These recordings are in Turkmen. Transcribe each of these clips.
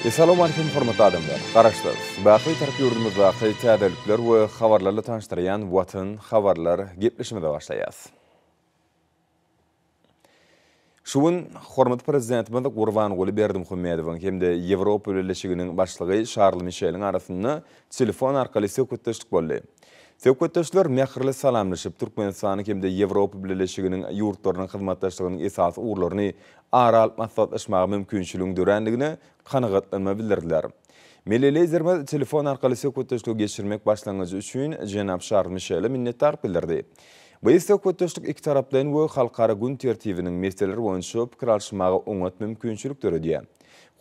Assalamu alaikum hormatly adamlar. Garaşlar, baqy tarap yurdumuzda täzelikler we habarlarla tanıştıryan Watan habarlar gepleşmede başlaýas. Şuun hormatly prezidentimiz Gurbanguly Berdimuhammedowyň hemde Ýewropa Birleşiginiň başlygy Charles Michel'iň arasynda telefon arkaly söhbetdeşlik boldy. Söhbetdeşler mähirli salamlaşyp Türkmenistany hemde Ýewropa Birleşiginiň ýurtlarynyň hyzmatdaşlygynyň esas urlaryny aral maslahatlaşmagy mümkinçiligini dörendigine kanagatlanma bildirdiler. Melelezerme telefon arkaly söhbetdeşlik geçirmek başlangyjy üçin Jenap Charles Michel'e minnetdar bildirdi. Bu söhbetdeşlik iki tarapdan we halkara gün tertibiniň meselleri boýunça pikir alşmagy oňat mümkinçilik döredýär.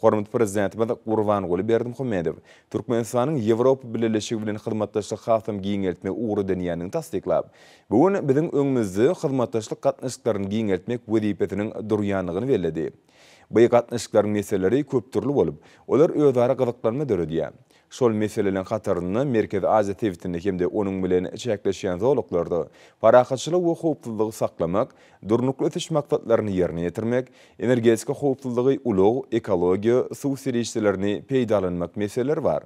Hormatly prezidentimiz Gurbanguly Berdimuhammedow Türkmenistanyň Ýewropa Birleşigi bilen hyzmatdaşlyk hasam giňeltmek ugry denýäniň tasdiklap. Bugun biziň öňümizde hyzmatdaşlyk gatnaşyklaryny giňeltmek wezipetiniň durýanlygyny bellädi. Bu gatnaşyklaryň meseleleri köp türlü bolup, olar özara gyzyklanma döredýär. Şol meselelerin hataryny Merkezi Aziýa tewitinde hemde onuň bilen çäkleşýän zowluklarda parahatçylyk we howpsuzlygy saklamak, durnukly ötüş maksatlaryny ýerine ýetirmek, energetik howpsuzlygy ulug, ekologiýa, suw serişlerini peýdalanmak meseleleri bar.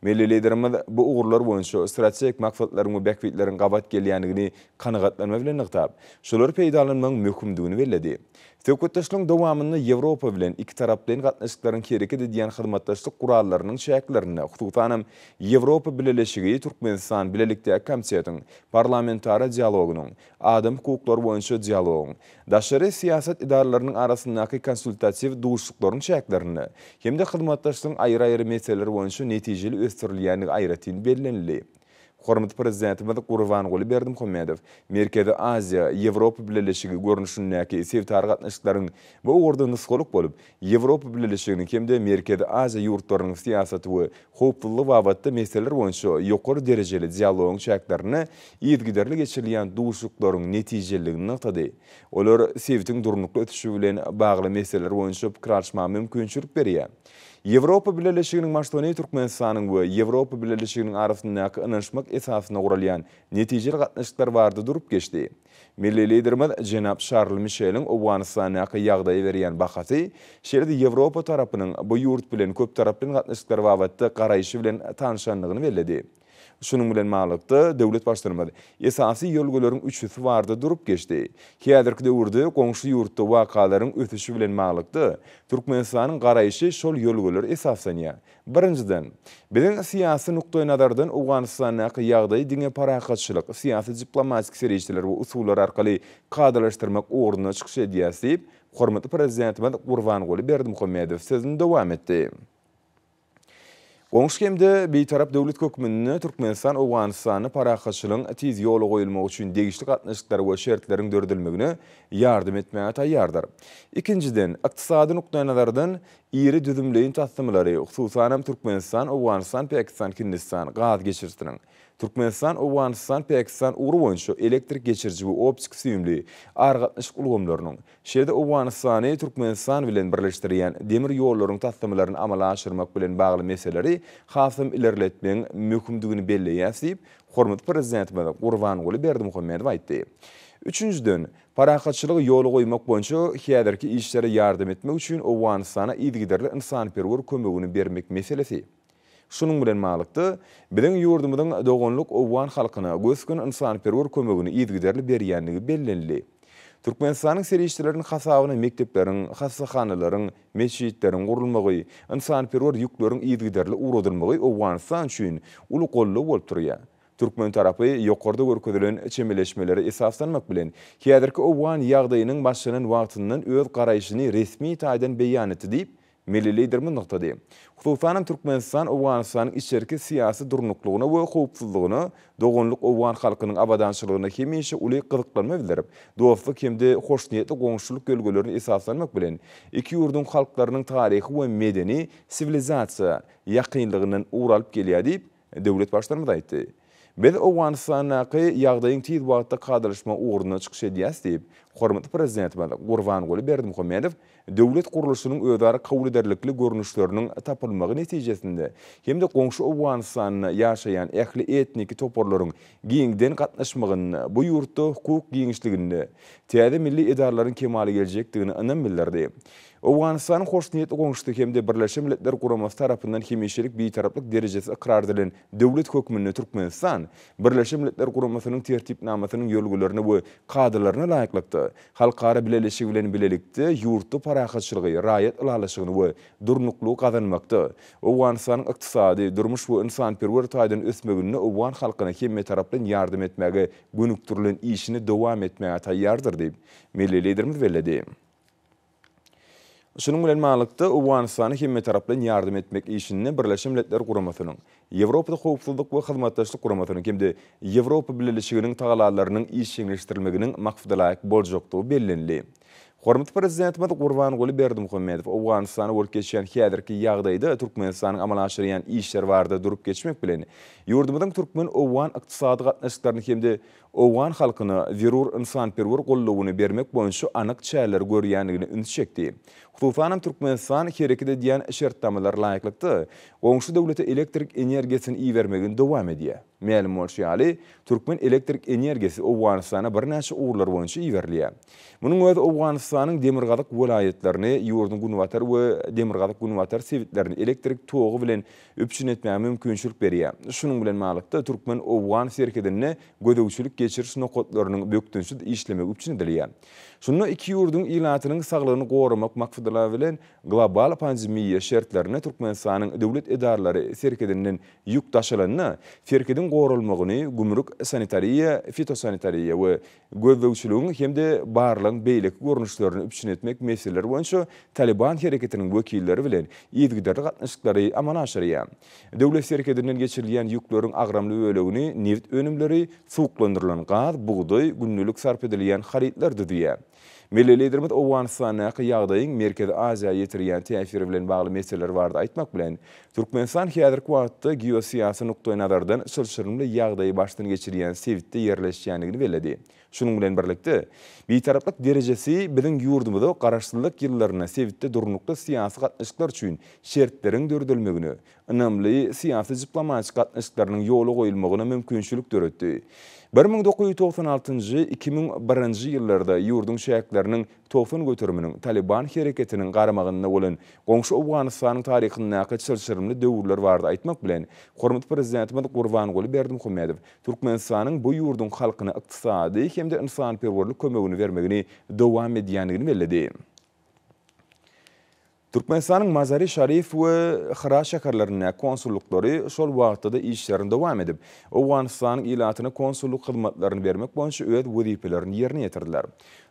Milli liderimiz bu ugurlar boýunça strategik maksatlaryň we bäkwitleriň gabat gelýändigini kanagatlanma bilen nykdap, şolar peýdalanmagyň möhümdigini bellädi. Söhbetdeşligiň dowamyny Ýewropa bilen iki tarapdan gatnaşyklaryň kerek edýän hyzmatdaşlyk gurallarynyň şäklerini, hususan Ýewropa Birleşigi Türkmenistan bilelikdäki komissiyanyň parlamentary dialogunyň, adam hukuklary boýunça dialoguň, daşary siýasat idaralarynyň arasyndaky konsultasiw duşuklaryň şäklerini, hemde hyzmatdaşlygyň aýry-aýry meseleleri boýunça netijeli ösdürilýändigi aýratyn bellenildi. Hormatly prezidentimiz Gurbanguly Berdimuhammedow Merkezi Aziýa, Ýewropa Birleşigi görnüşindäki sevtar gatnaşyklaryň bu ugurda nysgalyk bolup, Ýewropa Birleşiginiň hemde Merkezi Aziýa ýurtlarynyň siýasaty we howpsuzlyk babatda meseleler boýunça ýokary derejeli dialogyň şäklerini ýetgiderli geçirilýän duşuklaryň netijeligini nykdy. Olar sevtiň durnukly ötüşi bilen bagly meseleler boýunça pikir alşmagy mümkinçilik berýär. Ýewropa Birleşiginiň başlygyny Türkmenistanyň we Ýewropa Birleşiginiň arasyndaky ynanşmak esasyna guralýan netijeli gatnaşyklar bardy durup geçdi. Milli liderimiz Jenap Charles Michel'iň Owganystandaky ýagdaýy berýän bahasy, şerde Ýewropa tarapynyň bu ýurt bilen köp taraply gatnaşyklar babatda garaýşy bilen tanışanlygyny bellädi. Şunun bilen maglykda döwlet başlarymady esasy ýolgalaryň üçüsi bardy durup geçdi. Häzirki döwürde goňşy ýurtda wakalaryň ötüşi bilen maglykda Türkmenistanyň garaýşy şol ýolgalary esaslanýar. Birinciden, biziň siýasy nukdaýy nazardan Owganystandaky ýagdaýy diňe parahatçylyk, siýasy diplomatik serişler we usullar arkaly kadalaşdyrmak ugruna çykyş edýär, hormatly prezidentimiz Gurbanguly Berdimuhammedow sözüni dowam etdi. Oňşkemde bir tarap döwlet hökümini Türkmenistan Owganystany parahatçylygyň tiz ýoly goýulmagy üçin degişli gatnaşyklar we şertleriň döredilmegine ýardym etmäge taýýardyr. Ikinciden, ykdysady nukdaýy nazardan iri düzümleýin tasdymlary, hususan Türkmenistan, Owganystan, Pakistan, Hindistan gaz geçiristiniň Türkmenistan, Owganystan, Pakistan ugru boýunça elektrik geçiriji we optik süýümli argatnaşyk ulgamlarynyň şerde Owganystany Türkmenistan bilen birleşdirýän demir ýollaryň tasdymlaryny amala aşyrmak bilen bagly meseleleri hasam ilerletmeň möhümdigini belleýär, hormatly prezidentimiz Gurbanguly Berdimuhammedow aýtdy. Üçüncüden, parahatçylygy ýoly goýmak boýunça häzirki işlere ýardym etmek üçin Owganystana ýetgiderli insanperwer kömegini bermek meselesi. Şunun bilen maglykda biziň ýurdumyzyň dogonluk Owgan halkyna göskün insanperwer kömegini ýetgiderli berýändigi bellenildi. Türkmenistanyň serişçileriniň hasabyna mektepleriň, hassahanaryň, meçitleriň gurulmagy, insanperwer ýükleriň ýetgiderli uradylmagy Owganystan üçin uly golly bolup durýar. Türkmen tarapy ýokarda görkezlen çemeleşmeleri esaslanmak bilen häzirki Owgan ýagdaýynyň başlanyň wagtyndan öz garaýşyny resmi taýdan beýan etdi diýip milli liderimiz nykdy. Hususan Türkmenistan Owganystanyň içerki siýasy durnuklugyna we howpsuzlygyna, dogonluk Owgan halkynyň abadançylygyna hemişe uly gyzyklanma bildirip, dostlyk hemde hoşniýetli goňşuluk gölgelerini esaslanmak bilen iki ýurdun halklarynyň taryhy we medeni sivilizasiýa ýakynlygynyň uralyp gelýär diýip döwlet başlarymyz aýtdy. Biz Owganystandaky ýagdaýyň tiz wagtda kadalaşma ugruna çykyş edýäs diýip, hormatly prezidentimiz Gurbanguly Berdimuhammedow döwlet guruluşynyň özara kabul ederlikli görnüşleriniň tapylmagy netijesinde hemde goňşy Owganystanyň ýaşaýan ähli etniki toporlaryň giňden gatnaşmagyny, bu ýurtda hukuk giňişligini, täze milli edarlaryň kemaly geljekdigini anan bildirdi. Owganistan'ın hoş niyetli goňuşdy hemde Birleşen Milletler Guramasy tarapyndan hemişelik bitaraplyk derejesi ikrar edilen döwlet hökmüne Türkmenistan Birleşen Milletler Guramasynyň tertipnamasynyň ýolgularyny we kadrlaryny laýyklykdy. Halkara bileleşigi bilen bilelikde ýurtdy parahatçylygy, raýat ulalaşygyny we durnuklugy gazanmakdy. Owganistanyň ykdysady, durmuş we insanperwer taýdan ösmegini Owgan halkyna hemme tarapdan ýardym etmäge gönüktirilen işini dowam etmäge taýýardyr diýip milli liderimiz bellädi. Şunun bilen maňlykda Owganistanyň hemme tarapdan ýardym etmek işini Birleşen Milletler Guramasynyň, Ýewropa Howpsuzlyk we Hyzmatdaşlyk Guramasynyň hemde Ýewropa Birleşiginiň tagalarlarynyň iş ýeňleşdirilmeginiň maksadylaýyk boljakdygy bellenildi. Hormat Prezidentimiz Gurbanguly Berdimuhammedow Owganistany bolup geçýän häzirki ýagdaýda Türkmenistanyň amal aşyrýan işler barada durup geçmek bilen ýurdumyzyň türkmen Owgan ykdysady gatnaşyklaryny hemde Owgan halkyna zerur insanperwer gollugyny bermek boýunça anyk çäler görýänligini ünsçekdi. Hususan Türkmenistan hereket edýän şertnamalar laýyklykdy. Goňşy döwlete elektrik energiýasini iýermegini dowam edýär. Ma'lum bolýaly, türkmen elektrik energiýasi Owganistana bir näçe uğurlar boýunça iýerilýär. Munyň özü Owganistanyň demirgazyk welaýetlerini, ýurdun gunwatar we demirgazyk gunwatar sewitlerini elektrik togy bilen öpçün etmäge mümkinçilik berýär. Şunyň bilen maňlykda türkmen Owgan serkedini gödөгçilik geçiriş nokotlarynyň bökdünçi işlemek üçin edilýär. Şunu iki ýurdun ilatynyň saglygyny goramak maksadyla bilen global pandemiýa şertlerini Türkmenistanyň döwlet edarlary serkediniň ýük taşylanyny, serkedin gorulmagyny, gümrük sanitariýa, fitosanitariýa we gödөгçiligiň hemde barlyň beýleki görnüşlerini üçin etmek meseleleri boýunça Taliban hereketiniň wekilleri bilen ýetgideri gatnaşyklary amal aşyrýar. Döwlet serkediniň geçirilýän ýükleriň agramly bölegini neft önümleri, suwuklandyrylan gaz, buğday, günlük sarp edilýän haritler diýär. Milli liderimiz Owganistanyň ýagdaýyň Merkezi Aziýa ýetirýän täsiri bilen bagly meseleler barada aýtmak bilen Türkmenistan häzirki wagtda geosiýasy nukdaý nazardan şylşyrymly ýagdaýy başdan geçirýän sewitde ýerleşýänligini bellädi. Şunun bilen birlikde bitaraplyk derejesi biziň ýurdumyzda garaşsyzlyk ýyllaryna sewitde durnukda siýasy gatnaşyklar üçin şertleriň dördülmegini, önemli siýasy diplomatik gatnaşyklarynyň ýoly goýulmagyna mümkinçilik döretdi. 1996-njy 2001-nji ýyllarda ýurdun şäherleriniň tofun götürüminiň Taliban hereketiniň garamagyna bolan goňşy Owganistanyň taryhyndaky çylşyrymly döwürler barada aýtmak bilen hormat prezidentimiz Gurbanguly Berdimuhammedow Türkmenistanyň bu ýurdun halkyna ykdysady hemde insanperwerlik kömegini bermegini dowam edýänligini bellädi. Türkmenistanyň Mazari Şarif we Hira şäherlerine konsullukları şol wagtda işlerini dowam edip, Owganistanyň ilatyna konsulluk hyzmatlaryny bermek boýunça öz wezipelerini ýerine ýetirdiler.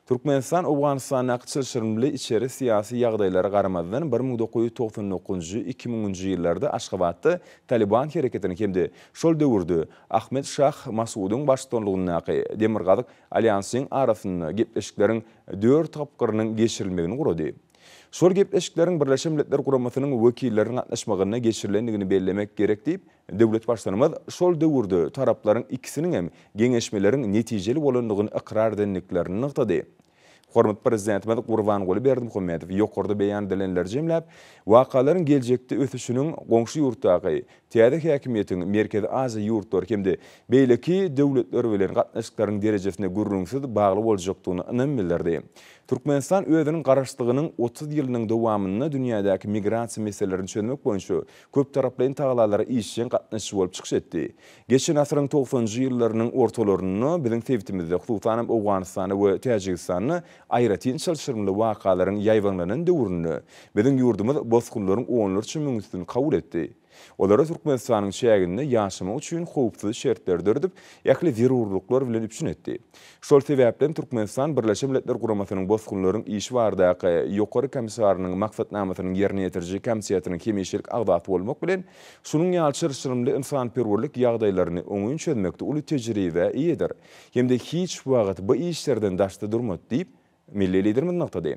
Türkmenistan Owganistanyň çylşyrymly içeri siýasy ýagdaýlara garamazdan 1999-2000-nji ýyllarda Aşgabatda Taliban hereketini hemde şol döwürde Ahmed Şah Masudyň başçylygyndaky Demirgazyk alýansyň arasynda gepleşikleriň 4 tapgyrynyň geçirilmegini gurady. Şol gepleşikleriň Birleşen Milletler Guramasynyň wekilleriniň gatnaşmagyna geçirilendigini bellemek gerek diýip, döwlet başlanymaz şol döwürde taraplaryň ikisiniň hem geňeşmeleriň netijeli bolandygyny ikrar edendiklerini nykdady. Hormat Prezidentimiz Gurbanguly Berdimuhammedow ýokarda beýan edilenler jemläp, wakalaryň geljekde ösüşiniň goňşy ýurtdaky täze häkimiýetiň Merkezi Aziýa ýurtlar hemde beýleki döwletler bilen gatnaşyklaryň derejesine gürrüňsiz bagly boljakdygyny ynam bildirdi. Türkmenistan özüniň garaşdygynyň 30 ýylynyň dowamyna dünýädäki migrasiýa meselelerini çözmek boýunça köp taraply tagalarlara işçiň gatnaşyk bolup çykyş etdi. Geçen asyryň 90-njy ýyllarynyň ortalaryny biziň tebitimizde hususan Owganistany we Täjikistany aýratyn çylşyrymly wakalaryň ýaýwanlanan döwrüni biziň ýurdumyz bosgunlaryň onlarça müňüsini kabul etdi. Olara Türkmenistanyň şäherinde ýaşamak üçin howpsuz şertler dördüp, ýakly zerurluklar bilen üpçün etdi. Şol sebäplen Türkmenistan Birleşen Milletler Guramasynyň bosgunlaryň iş bardaky ýokary komissarynyň maksatnamasynyň ýerine ýetiriji komissiýasynyň hemişelik agdaty bolmak bilen şunyň ýalçyrşyrymly insanperwerlik ýagdaýlaryny oňuň çözmekde uly tejribe ýedir. Hemde hiç wagt bu işlerden daşdy durmady diýip milli liderimiz noktada.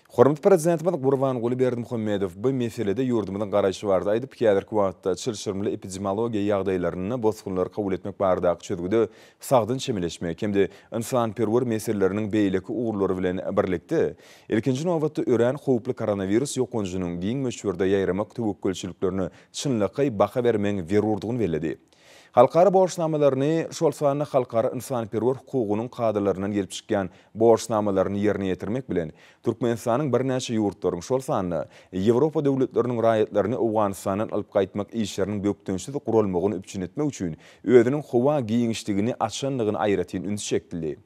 Hormat Prezidentimiz Gurbanguly Berdimuhammedow bu meselede ýurdumyzyň garaşy barada aýdyp, häzirki wagtda çylşyrymly epidemiologiýa ýagdaýlaryny bosgunlary kabul etmek baradaky çözgüde sagdyn çemeleşmek hemde insanperwer meseleleriniň beýleki uğurlary bilen birlikde ilkinji nowatda ören howply koronavirus ýokunjunyň giň meşhurda ýaýramak töwekkelçiliklerini çynlyky baha bermeň zerurdygyny bellädi. Halkara borçnamalaryny şol sanyna halkara insanperwer hukugynyň kadalaryndan gelip çykýan borçnamalaryny ýerine ýetirmek bilen Türkmenistanyň birnäçe ýurtlaryň şol sanyna Ýewropa döwletleriniň raýatlaryny Awganystanyň alyp gaýtmak işleriniň bökdünçli gurulmagyny üpçün etmek üçin özüniň howa giýiňişligini açanlygyny aýratyn üns şekilli.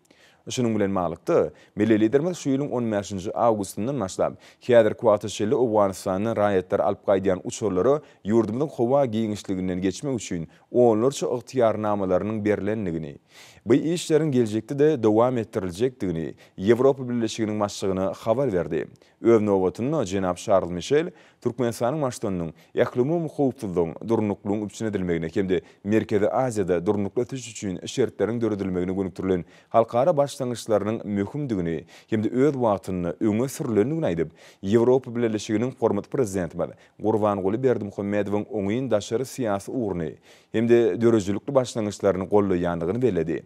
Şunun bilen malykdy, milli liderimiz şu ýylyň 15-nji awgustyndan başlap häzir Kuwataşely Awganystanyň raýatlary alyp gaýdýan uçurlary ýurdumyzyň howa giýiňişliginden geçmek üçin onlarça ygtyýarnamalarynyň berilenligini, bu işlerin geljekde de dowam etdirilejekdigini Ýewropa Birleşiginiň başlygyna habar berdi. Öz nowbatyny jenap Charles Michel Türkmenistanyň başlygynyň ählimumy howpsuzlygyň, durnuklugyň üpçün edilmegine hemde Merkezi Aziýada durnukly ötüş üçin şertleriň döredilmegine gönükdirilen halkara başlangyçlarynyň möhümdigini hemde öz wagtyny öňe sürlendigini aýdyp, Ýewropa Birleşiginiň hormatly prezidenti Gurbanguly Berdimuhammedowyň oňyň daşary syýasy ugrny hemde dörejilikli başlangyçlaryny gollaýandygyny bellädi.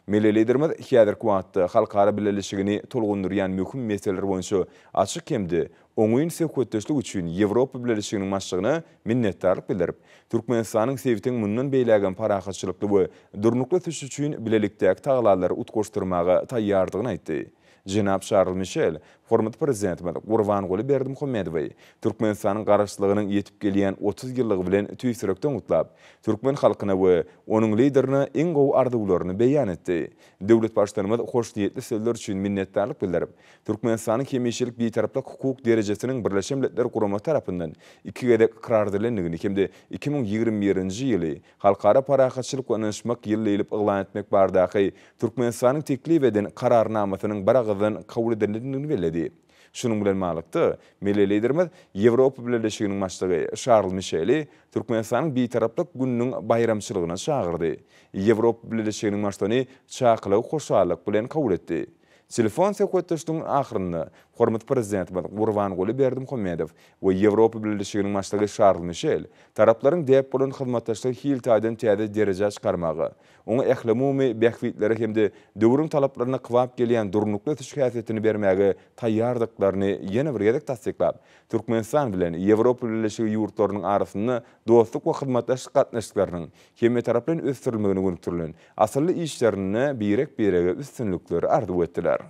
Milli liderimiz häzirki wagtda halkara birleşigini tolgundurýan möhüm meseleler boýunça açyk hemde oňyň söhbetdeşlik üçin Ýewropa Birleşiginiň başlygyna minnetdarlyk bildirip, Türkmenistanyň sebitiň mundan beýlägen parahatçylykly we durnukly tuş üçin bilelikdäki taglary utgoşdurmaga taýýardygyny aýtdy. Jenap Charles Michel, hormatly prezident Gurbanguly Berdimuhammedowy Türkmenistanyň garaşlygynyň ýetip gelýän 30 ýyllygy bilen tüýsürekden utlap, Türkmen halkyna we onuň liderine iň gowy arzuwlaryny beýan etdi. Döwlet başlarymyz hoş niýetli sözler üçin minnetdarlyk bildirip, Türkmenistanyň hemişelik bitaraplyk hukuk derejesiniň Birleşen Milletler Guramy tarapyndan iki gedek karar edilendigini hemde 2021-nji ýyly halkara parahatçylyk we ynanışmak ýyly elip yglan etmek bardaky Türkmenistanyň teklip eden kararnamasynyň baragdan kabul edilendigini bellädi. Şunun bilen malykdy, milli liderimiz Ýewropa Birleşiginiň başlygy Charles Micheli Türkmenistanyň bitaraplyk gününiň bayramçylygyna çagyrdy. Ýewropa Birleşiginiň başlygy çakylyk hoşallyk bilen kabul etdi. Telefon söhbetdeşliginiň ahyrynda hormatly prezident Gurbanguly Berdimuhammedow we Ýewropa Birleşiginiň başlygy Charles Michel taraplaryň däp bolan hyzmatdaşlygy hiltadan täze derejä çykarmagy, oňa ählimumy bähwitleri hemde döwrüň talaplaryna kwap gelýän durnukly tüşkäsetini bermäge taýýardyklaryny ýene bir gedek tasdiklap, Türkmenistan bilen Ýewropa Birleşigi ýurtlarynyň arasynda dostluk we hyzmatdaşlyk gatnaşyklarynyň hemme taraplaryn ösdürilmegine gönükdirilen asylly işlerini birek-birege üstünlükleri arzuw etdiler.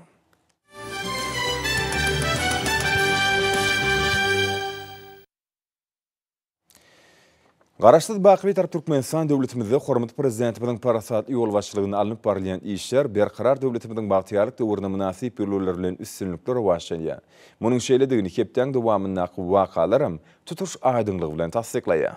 Garaşsyz baky tarap Türkmenistan döwletimizde hormatly prezidentimiň parasat ýol başçylygyna alınıp barylýan işler berkarar döwletimiziň bagtýarlyk döwrüne münasip ýollar bilen üstünlükler başlanýar. Munyň şeýledigini hepden dowamynda wakalarym tutuş aýdynlygy bilen tasdiklaýar.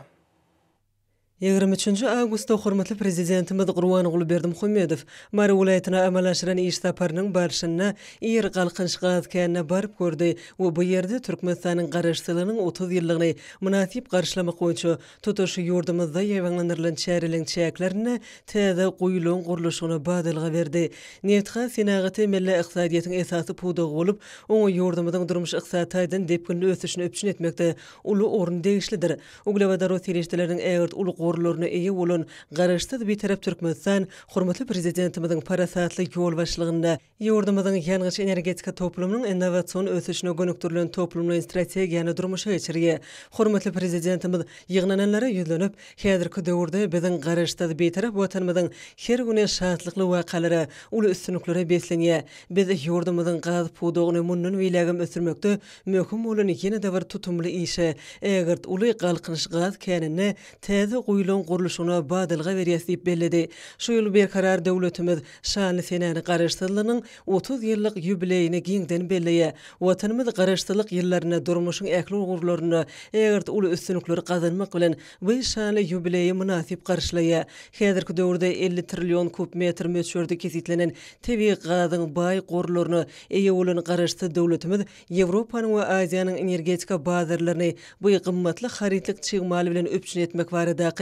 23 Ağustosda hormatly prezidentimiz Gurbanguly Berdimuhammedow Mary welaýatyna amal aşyran iş taparynyň barşyna ýer galkynç gazkänine barıp gördi we bu ýerde Türkmenistanyň garaşsylygynyň 30 ýyllygyny münasip garşylamak boýunça tutuş ýurdumyzda ýeňlenilen çäreliň çäklerini täze goýulan guruluşyna badalga berdi. Newtga senagaty milli ykdysadyýatyň esasy pudugy bolup, oňa ýurdumyzyň durmuş ykdysadyň depkinli ösüşini öpçün etmekde uly orun degişlidir. Uglawada serişdeleriň ägert uly gorlaryna eýe bolan garaşsyz bir tarap Türkmenistan hormatly prezidentimiziň parasatly ýol başlygynda ýurdumyzyň ýalňyş energetika toplumynyň innowasion ösüşine gönükdirilen toplumlaryň strategiýany durmuşa geçirýär. Hormatly prezidentimiz ýygnananlara ýüzlenip, häzirki döwürde biziň garaşsyz bir tarap watanymyzyň her güne şatlykly wakalary, uly üstünliklere beslenýär. Biz ýurdumyzyň gaz pudugyny mundan beýlägem ösürmekde möhüm bolan ýene-de bir tutumly işe, egert uly galkynç gaz känine täze goýulan guruluşyna badalga berýär diýip belledi. Şu ýyl berkarar döwletimiz şanly senäni garaşsyzlygynyň 30 ýyllyk ýubileyini giňden belleýär. Watanymyz garaşsyzlyk ýyllaryna durmuşyň ähli ugurlaryna egert uly üstünlikleri gazanmak bilen bu şanly ýubileyi münasip garşylaýar. Häzirki döwürde 50 trillion kub metr möçberde kesitlenen tebii gazyň baý gorlaryny eýe bolan garaşsyz döwletimiz Ýewropanyň we Aziýanyň energetika bazarlaryny bu gymmatly haritlik çygmaly bilen öpçün etmek barada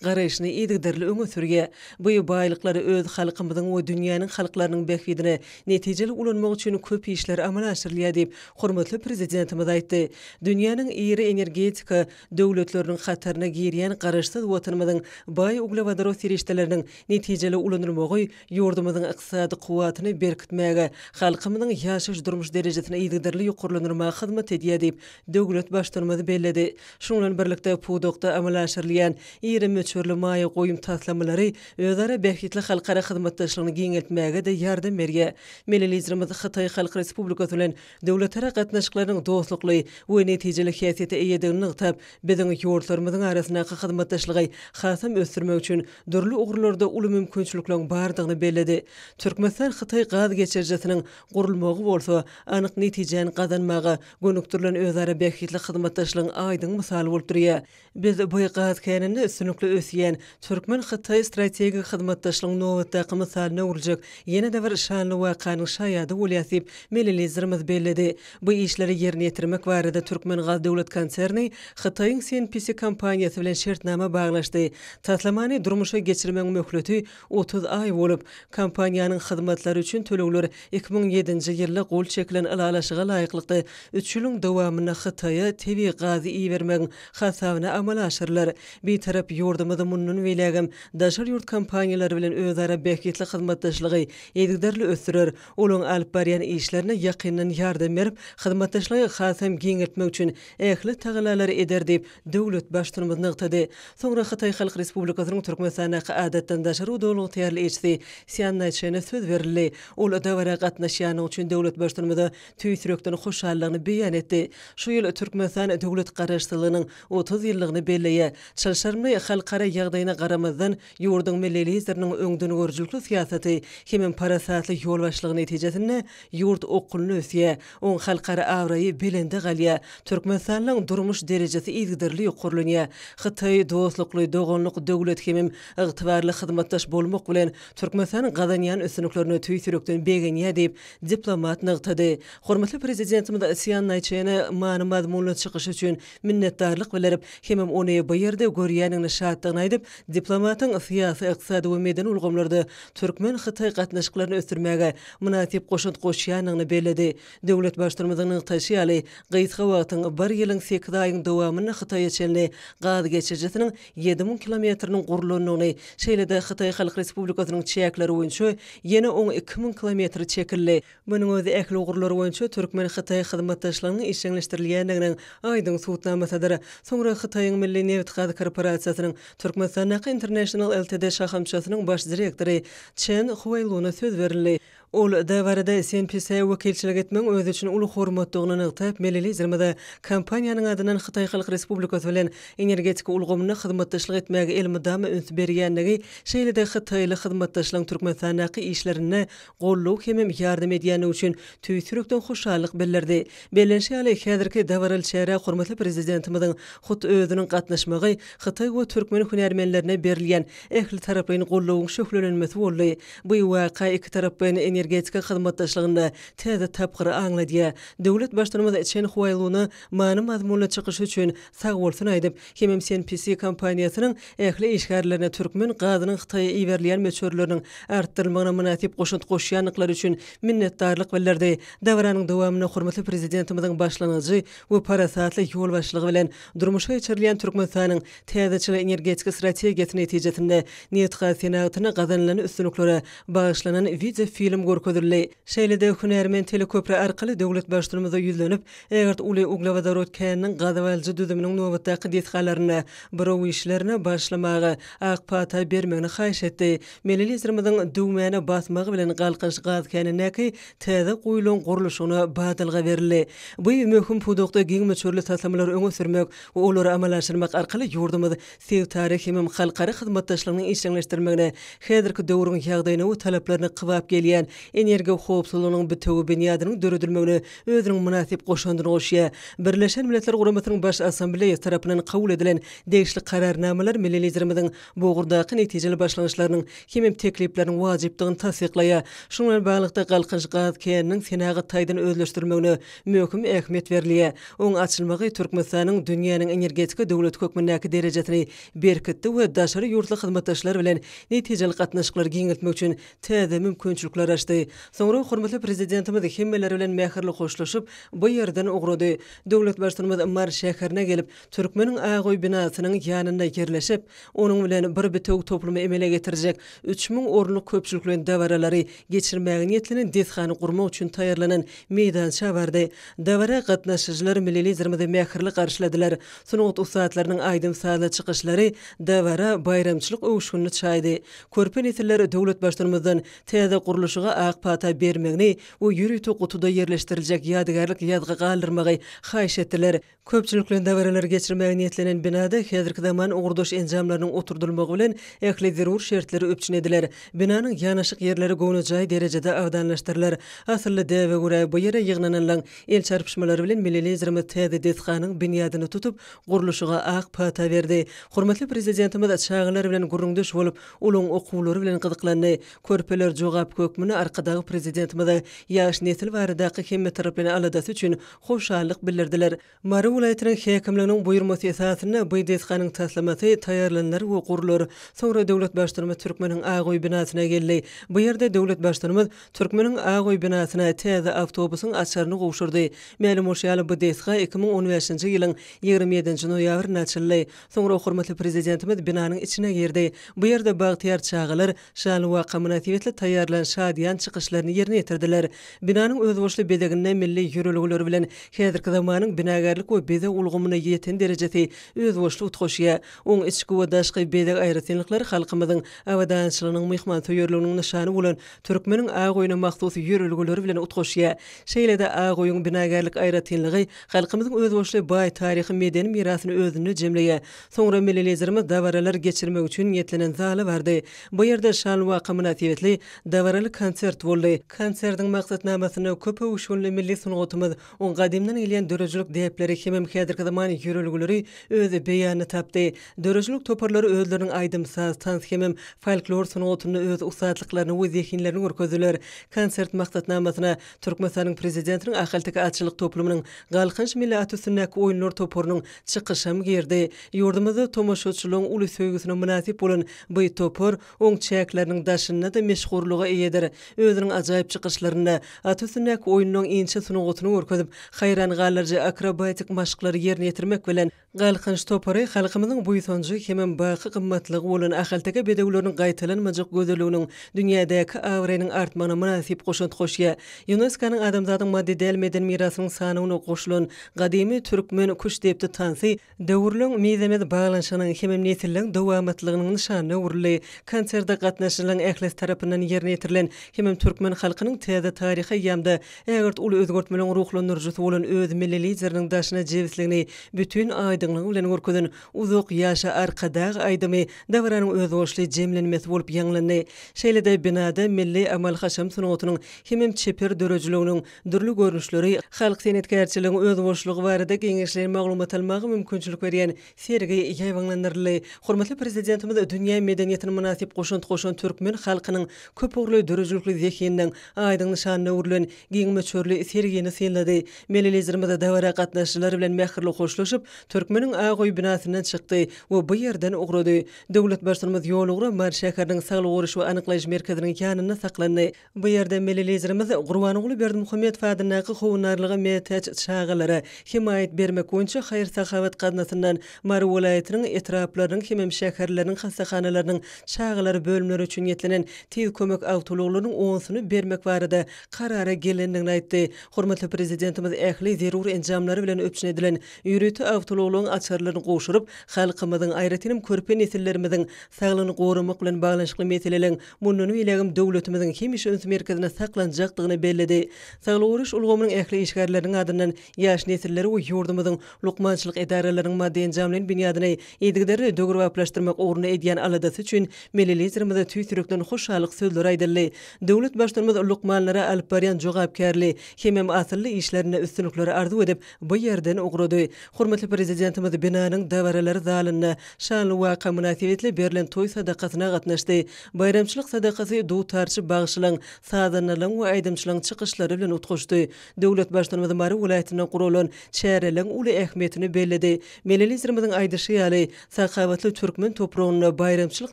garaşyny edigdirli öňe sürýär. Bu baýlyklary öz halkymyzyň we dünýäniň halklarynyň bähwidine netijeli ulanmak üçin köp işler amala aşyrylýar diýip hormatly prezidentimiz aýtdy. Dünýäniň iri energetika döwletleriniň hataryna girýän garaşsyz watanymyzyň baý uglawadaro serişdeleriniň netijeli ulanylmagy ýurdumyzyň ykdysady kuwatyny berkitmäge, halkymyzyň ýaşaş durmuş derejesine edigdirli ýokurlandyrmaga hyzmat edýär diýip döwlet başlygymyz belledi. Şonuň birlikde pudukda amala aşyrylýan iri möçörlü maýa goýum taslamylary özara bähitli halkara hyzmatdaşlygyny giňeltmäge de ýardam berýär. Melelizrimiz Hytaý Halk Respublikasy bilen döwletlere gatnaşyklarynyň dostlukly we netijeli häsiýeti eýedigini ýygyp, biziň ýurtlarymyzyň arasyndaky hyzmatdaşlygy hasam ösdürmek üçin dörli ugurlarda uly mümkinçilikler bardygyny belledi. Türkmenistan Hytaý gaz geçirjesiniň gurulmagy bolsa, anyk netijeni gazanmagy gönükdirilen özara bähitli hyzmatdaşlygyň aýdyň misaly bolup durýar. Biz bu gaz känini üstünlikli ösýän Türkmen Hytaý strategik hyzmatdaşlygyň nowatdaky misalyna urjak ýene de bir şanly wakanyň şaýady bolýasyp melelizrimiz belledi. Bu işleri ýerine ýetirmek barada Türkmen Gaz döwlet konserni Hytaýyň CNPC kompaniýasy bilen şertnama baglaşdy. Taslamany durmuşa geçirmek möhleti 30 ay bolup, kompaniýanyň hyzmatlary üçin tölegler 2007-nji ýylda gol çekilen alalaşyga laýyklykdy. 3 ýylyň dowamyna Hytaýa tebii gazy iýermek hasabyna amal aşyrlar. Bir tarap ýurdumyzy munun belägem daşar ýurt kompaniýalary bilen özara bähitli hyzmatdaşlygy ýedirli ösdürer. Olaň alyp barýan işlerine ýakyndan ýardam berip, hyzmatdaşlygy hasam giňeltmek üçin ähli tagalalar eder diýip döwlet başlygymyz nykdy. Soňra Hytaý Halk Respublikasynyň Türkmenistanaky adatdan daşar uduluk täýärli elçisi Siýan Naýçyna söz berildi. Ol dawara gatnaşýany üçin döwlet başlygymyza tüýsürekden hoşallygyny beýan etdi. Şu ýyl Türkmenistan döwlet garaşsylygynyň 30 ýyllygyny belleýär. Çalşarmy halkara ýagdaýyna garamazdan ýurdun millilizleriniň öňdüni görjükli siýasaty hem parasatly ýol başlygy netijesinde ýurt okulyny ösýär. Oň halkara awraýy belende galýar. Türkmenistanyň durmuş derejesi ýygdyrly ýokurlanýar. Hytaý dostlukly doganlyk döwlet hem ygtybarly hyzmatdaş bolmak bilen Türkmenistan gazanýan üstünliklerini tüýsürekden beýgenýär diýip diplomat nykdy. Hormatly prezidentimiz Siýan Naýçyna many mazmunly çykyş üçin minnetdarlyk bildirip, hem ony bu ýerde görýänini şatlygyny aýdyp, diplomatyň syýasy, ykdysady we medeni ulgamlarda Türkmen Hytaý gatnaşyklaryny ösdürmäge munasip goşunt goşýanyny belledi. Döwlet başlygymyzyň taşýaly gysga wagtyň 1 ýylyň 8 aýyň dowamyny Hytaýa çenli gaz geçirjesiniň 7000 kilometriniň gurulanyny, şeýle-de Hytaý Halk Respublikasynyň çäkleri boýunça ýene 12000 kilometr çekildi. Munyň özi ähli ugurlary boýunça Türkmen Hytaý hyzmatdaşlygynyň işleňleşdirilýändiginiň aýdyň suwtnamasydyr. Soňra Hytaýyň Milli Neft Gaz Korporasiýasynyň Türkmenistanaky International Ltd şahamçasynyň baş direktori Chen Huayluny söz berildi. Ol dawarda CNPC wekilçilik etmek öz üçin uly hormatlygyny ýygyp, melelizrimize kompaniýanyň adynan Hytaý Halk Respublikasy bilen energetika ulgamyna hyzmatdaşlyk etmäge elmydama üns berýändigi, şeýle-de Hytaýly hyzmatdaşlygyň Türkmenistanaky işlerine golluk hem ýardam edýäni üçin tüýsürekden hoşallyk bildirdi. Belenşäli häzirki dawaral şäherä hormatly prezidentimiziň hut özüniň gatnaşmagy Hytaý we Türkmen hünärmenlerine berilýän ähli taraplaryň gollugyň şöhlenmesi boldy. Bu waka iki tarap bilen energetika hyzmatdaşlygynda täze tapgyry aňladýar. Döwlet başlygymyzy Chen Huayluny many mazmunly çykyş üçin sag bolsun aýdyp, hem CNPC kompaniýasynyň ähli işgärlerine Türkmen gazynyň Hytaýa iýerilýän möçörleriniň artdyrylmagyna munasip goşunt goşýanlyklar üçin minnetdarlyk bildirdi. Dawaranyň dowamyna hormatly prezidentimiziň başlanýagy we parasatly ýol başlygy bilen durmuşa geçirilýän Türkmenistanyň täzeçili energetika strategiýasyny netijesinde Neft Gaz Senatyna gazanylan üstünliklere bagyşlanan video film görkezildi. Şeýle-de hünärmen teleköpri arkaly döwlet başlygymyza ýüzlenip, eger uly Uglawadarod käniniň gazawalçy düzüminiň nowatdaky detgallaryna, birow işlerine başlamagy, akpata bermegini haýyş etdi. Melelizrimiziň düwmäne basmagy bilen galkynç gaz käniniňki täze goýulan guruluşyny badalga berildi. Bu möhüm pudukda giň möçörli taslamlar öňe sürmek we olary amal aşyrmak arkaly ýurdumyz sew taryh hem halkara hyzmatdaşlygyny işleňleşdirmegine häzirki döwrüň ýagdaýyna we talaplaryny kybap gelýän energia howpsuzlygynyň bütöwi benýadynyň döredilmegine özüniň munasip goşandyny goşýar. Birleşen Milletler Guramasynyň baş assambleýasy tarapyndan kabul edilen degişli kararnamalar millilizrimiziň bu gurdaky netijeli başlanýyşlarynyň hem teklipleriniň wajypdygyny tasdiklaýar. Şuňa bilen baglanykda galkynç gaz käniniň Senaga taýdan özleşdirmegine möhüm ähmiýet berilýär. Oň açylmagy Türkmenistanyň dünýäniň energetika döwlet hökümindäki derejesini berkitdi we daşary ýurtly hyzmatdaşlar bilen netijeli gatnaşyklary giňeltmek üçin täze mümkinçilikler açdy. gatnaşdy. Soňra hormatly prezidentimiz hemmeleri bilen mähirli hoşlaşyp bu ýerden ugrady. Döwlet başlygymyz Mar şäherine gelip Türkmeniň Agoý binasynyň ýanynda ýerleşip, onuň bilen bir bütöw toplumy emele getirjek 3000 orunlyk köpçüliklen dawaralary geçirmäge niýetlenen dethany gurmak üçin taýýarlanan meýdança bardy. Dawara gatnaşyjylar millilizmde mähirli garşyladylar. Sunugat usatlarynyň aýdym saatly çykyşlary dawara bayramçylyk öwüşüni çaýdy. Körpe nesilleri döwlet başlygymyzdan täze guruluşyga ak pata bermegini we ýürüýte gutuda ýerleşdiriljek ýadygarlyk ýadga galdyrmagy haýyş etdiler. Köpçüliklen dawaralar geçirmäge niýetlenen binada häzirki zaman ugurdaş enjamlarynyň oturdulmagy bilen ähli zerur şertleri öpçünediler. Binanyň ýanaşyk ýerleri gownajaý derejede awdanlaşdyrylar. Asylly däwe görä bu ýere ýygnanan el çarpışmalary bilen millilizm täze dethanyň binýadyny tutup guruluşyga ak pata berdi. Hormatly prezidentimiz çağlar bilen gurrundaş bolup uluň okuwlary bilen gyzyklandy. Körpeler jogap kökmüni arkadagy prezidentimiz ýaş nesil baradaky hemme tarapyny aladasy üçin hoşallyk bildirdiler. Mary welaýatynyň häkimliginiň buýurmasy esasyna bu dethanyň taslamasy taýýarlanlar we gurulur. Soňra döwlet başlygymyz Türkmeniň Agoý binasyna geldi. Bu ýerde döwlet başlygymyz Türkmeniň Agoý binasyna täze awtobusyň açaryny gowşurdy. Mälum bolýar bu detha 2015-nji ýylyň 27-nji noýabrynda açyldy. Soňra hormatly prezidentimiz binanyň içine girdi. Bu ýerde bagtyar çağalar şanly waka münasibetli taýýarlan şadyan çykyşlaryny ýerine ýetirdiler. Binanyň özboşly bedeginde milli ýürelgüleri bilen häzirki zamanyň binagarlyk we bede ulgumyna ýeten derejesi özboşly utgaşýa. Oň içki we daşky bedeg aýratynlyklary halkymyzyň awadançylygynyň myhman töýerliginiň nyşany bolan Türkmeniň Agoýyna mahsus ýürelgüleri bilen utgaşýa. Şeýlede Agoýyň binagarlyk aýratynlygy halkymyzyň özboşly baý taryhy medeni mirasyny özüne jemleýär. Soňra millilizmimiz dawaralar geçirmek üçin niýetlenen zaly bardy. Bu ýerde şanly waka münasibetli dawaraly konsert boldy. Konsertiň maksatnamasyny köp öwüşünli milli sunugatymyz on gadymdan gelýän dörejilik däpleri hemem häzirki zaman ýürelgüleri özü beýany tapdy. Dörejilik toparlary özleriniň aýdym saz, tans hemem folklor sunugatyny öz usatlyklaryny we zehinlerini görkezdiler. Konsert maksatnamasyna Türkmenistanyň prezidentiniň ahaltyky atçylyk toplumynyň galkynç milli atüsünäki oýunlar topornyň çykyşam girdi. Ýurdumyzda tomoşaçylygyň uly söýgüsine münasip bolan bu topor oň çäkleriniň daşyna da meşhurlyga eýedir. Özüniň ajaýyp çykyşlaryna atüsünäki oýunyň inçe sunugatyny görkezip, haýran galarja akrobatik maşklary ýerine ýetirmek bilen galkynç topory halkymyzyň bu ýytonjy hemem baky gymmatlygy bolan ahaltyky bedewleriň gaýtalanmajak gözelliginiň dünýädäki awrenyň artmagyna münasip goşunt goşýa. UNESCO-nyň adamzadyň maddi däl meden mirasynyň sanawyna goşulan gadymy türkmen kuş depdi tansy döwürlüň meýzemet baglanyşynyň hemem nesilleň dowamatylygynyň nyşany urly. Konsertde gatnaşylan ähli tarapyndan ýerine ýetirilen hemem türkmen halkynyň täze taryhy ýamda ägert uly özgörtmeleň ruhlandyrjysy bolan öz millilizminiň daşyna jewsligini bütün aýdymlygy bilen görkezden uzak ýaşa arkadagy aýdymy dawaranyň özboşly jemlenmesi bolup ýanglandy. Şeýlede binada milli amal haşam sunugatynyň hemem çeper dörejiliginiň dürli görnüşleri halk senetkarçylygynyň özboşlygy barada geňeşleri maglumat almagy mümkinçilik berýän sergi ýaýwanlandyrly. Hormatly prezidentimiz dünýä medeniýetine münasip goşun türkmen halkynyň köpürli dörejilikli zehiniň aýdyň nyşanyna urlan giňmeçörli sergini senledi. Millilizmde dawara gatnaşçylary bilen mähirli hoşlaşyp Türkmeniň Agoý binasyndan çykdy we bu ýerden ugrady. Döwlet başlygymyz ýolugry Mar şäheriniň saglyk goruş we anyklaýyş merkeziniň ýanyna saklandy. Bu ýerde millilizmimiz Gurbanoğlu Berdimuhammed fadynaky howunarlygy metäç çağalara himayet bermek üçin haýır sahawat gatnasyndan Mar welaýatynyň etraplarynyň hemem şäherläriniň hastahanalarynyň çağalary bölümleri üçin ýetlenen tez kömek awtoluglarynyň onsunu bermek barada karara gelendigini aýtdy. Hormatly prezidentimiz ähli zerur enjamlary bilen öpçünedilen ýürüýte awtoluglaryň açarlaryny goşuryp halkymyzyň aýratynym körpe nesillerimiziň saglygyny gorumak bilen baglanyşykly meseleleň munduny bilegim döwletimiziň hemişe öňsü merkezine saklanjakdygyny bellidi. Saglyk goruş ulgamynyň ähli işgärläriniň adyndan ýaş nesilleri we ýurdumyzyň lukmançylyk edaralarynyň maddi enjamlaryny binýadyny edigleri dögürwaplaşdyrmak ugruna edýän aladasy üçin millilizmde tüýsürekden hoşallyk sözler aýdyldy. Döwlet başlygymyz lukmanlara alyp barýan jogapkärli hemem asylly işlerine üstünlikleri arzu edip bu ýerden ugrady. Hormatly prezidentimiz binanyň dawaralary zalyna şanly waka münasibetli berilen toý sadakasyna gatnaşdy. Bayramçylyk sadakasy dutarçy bagşylan sadanylaryň we aýdymçylyň çykyşlary bilen utgaşdy. Döwlet başlygymyz Mary welaýatyna gurulan çäreleň uly ähmiýetini bellidi. Millilizmimiziň aýdyşy ýaly sakawatly türkmen toprağyna bayramçylyk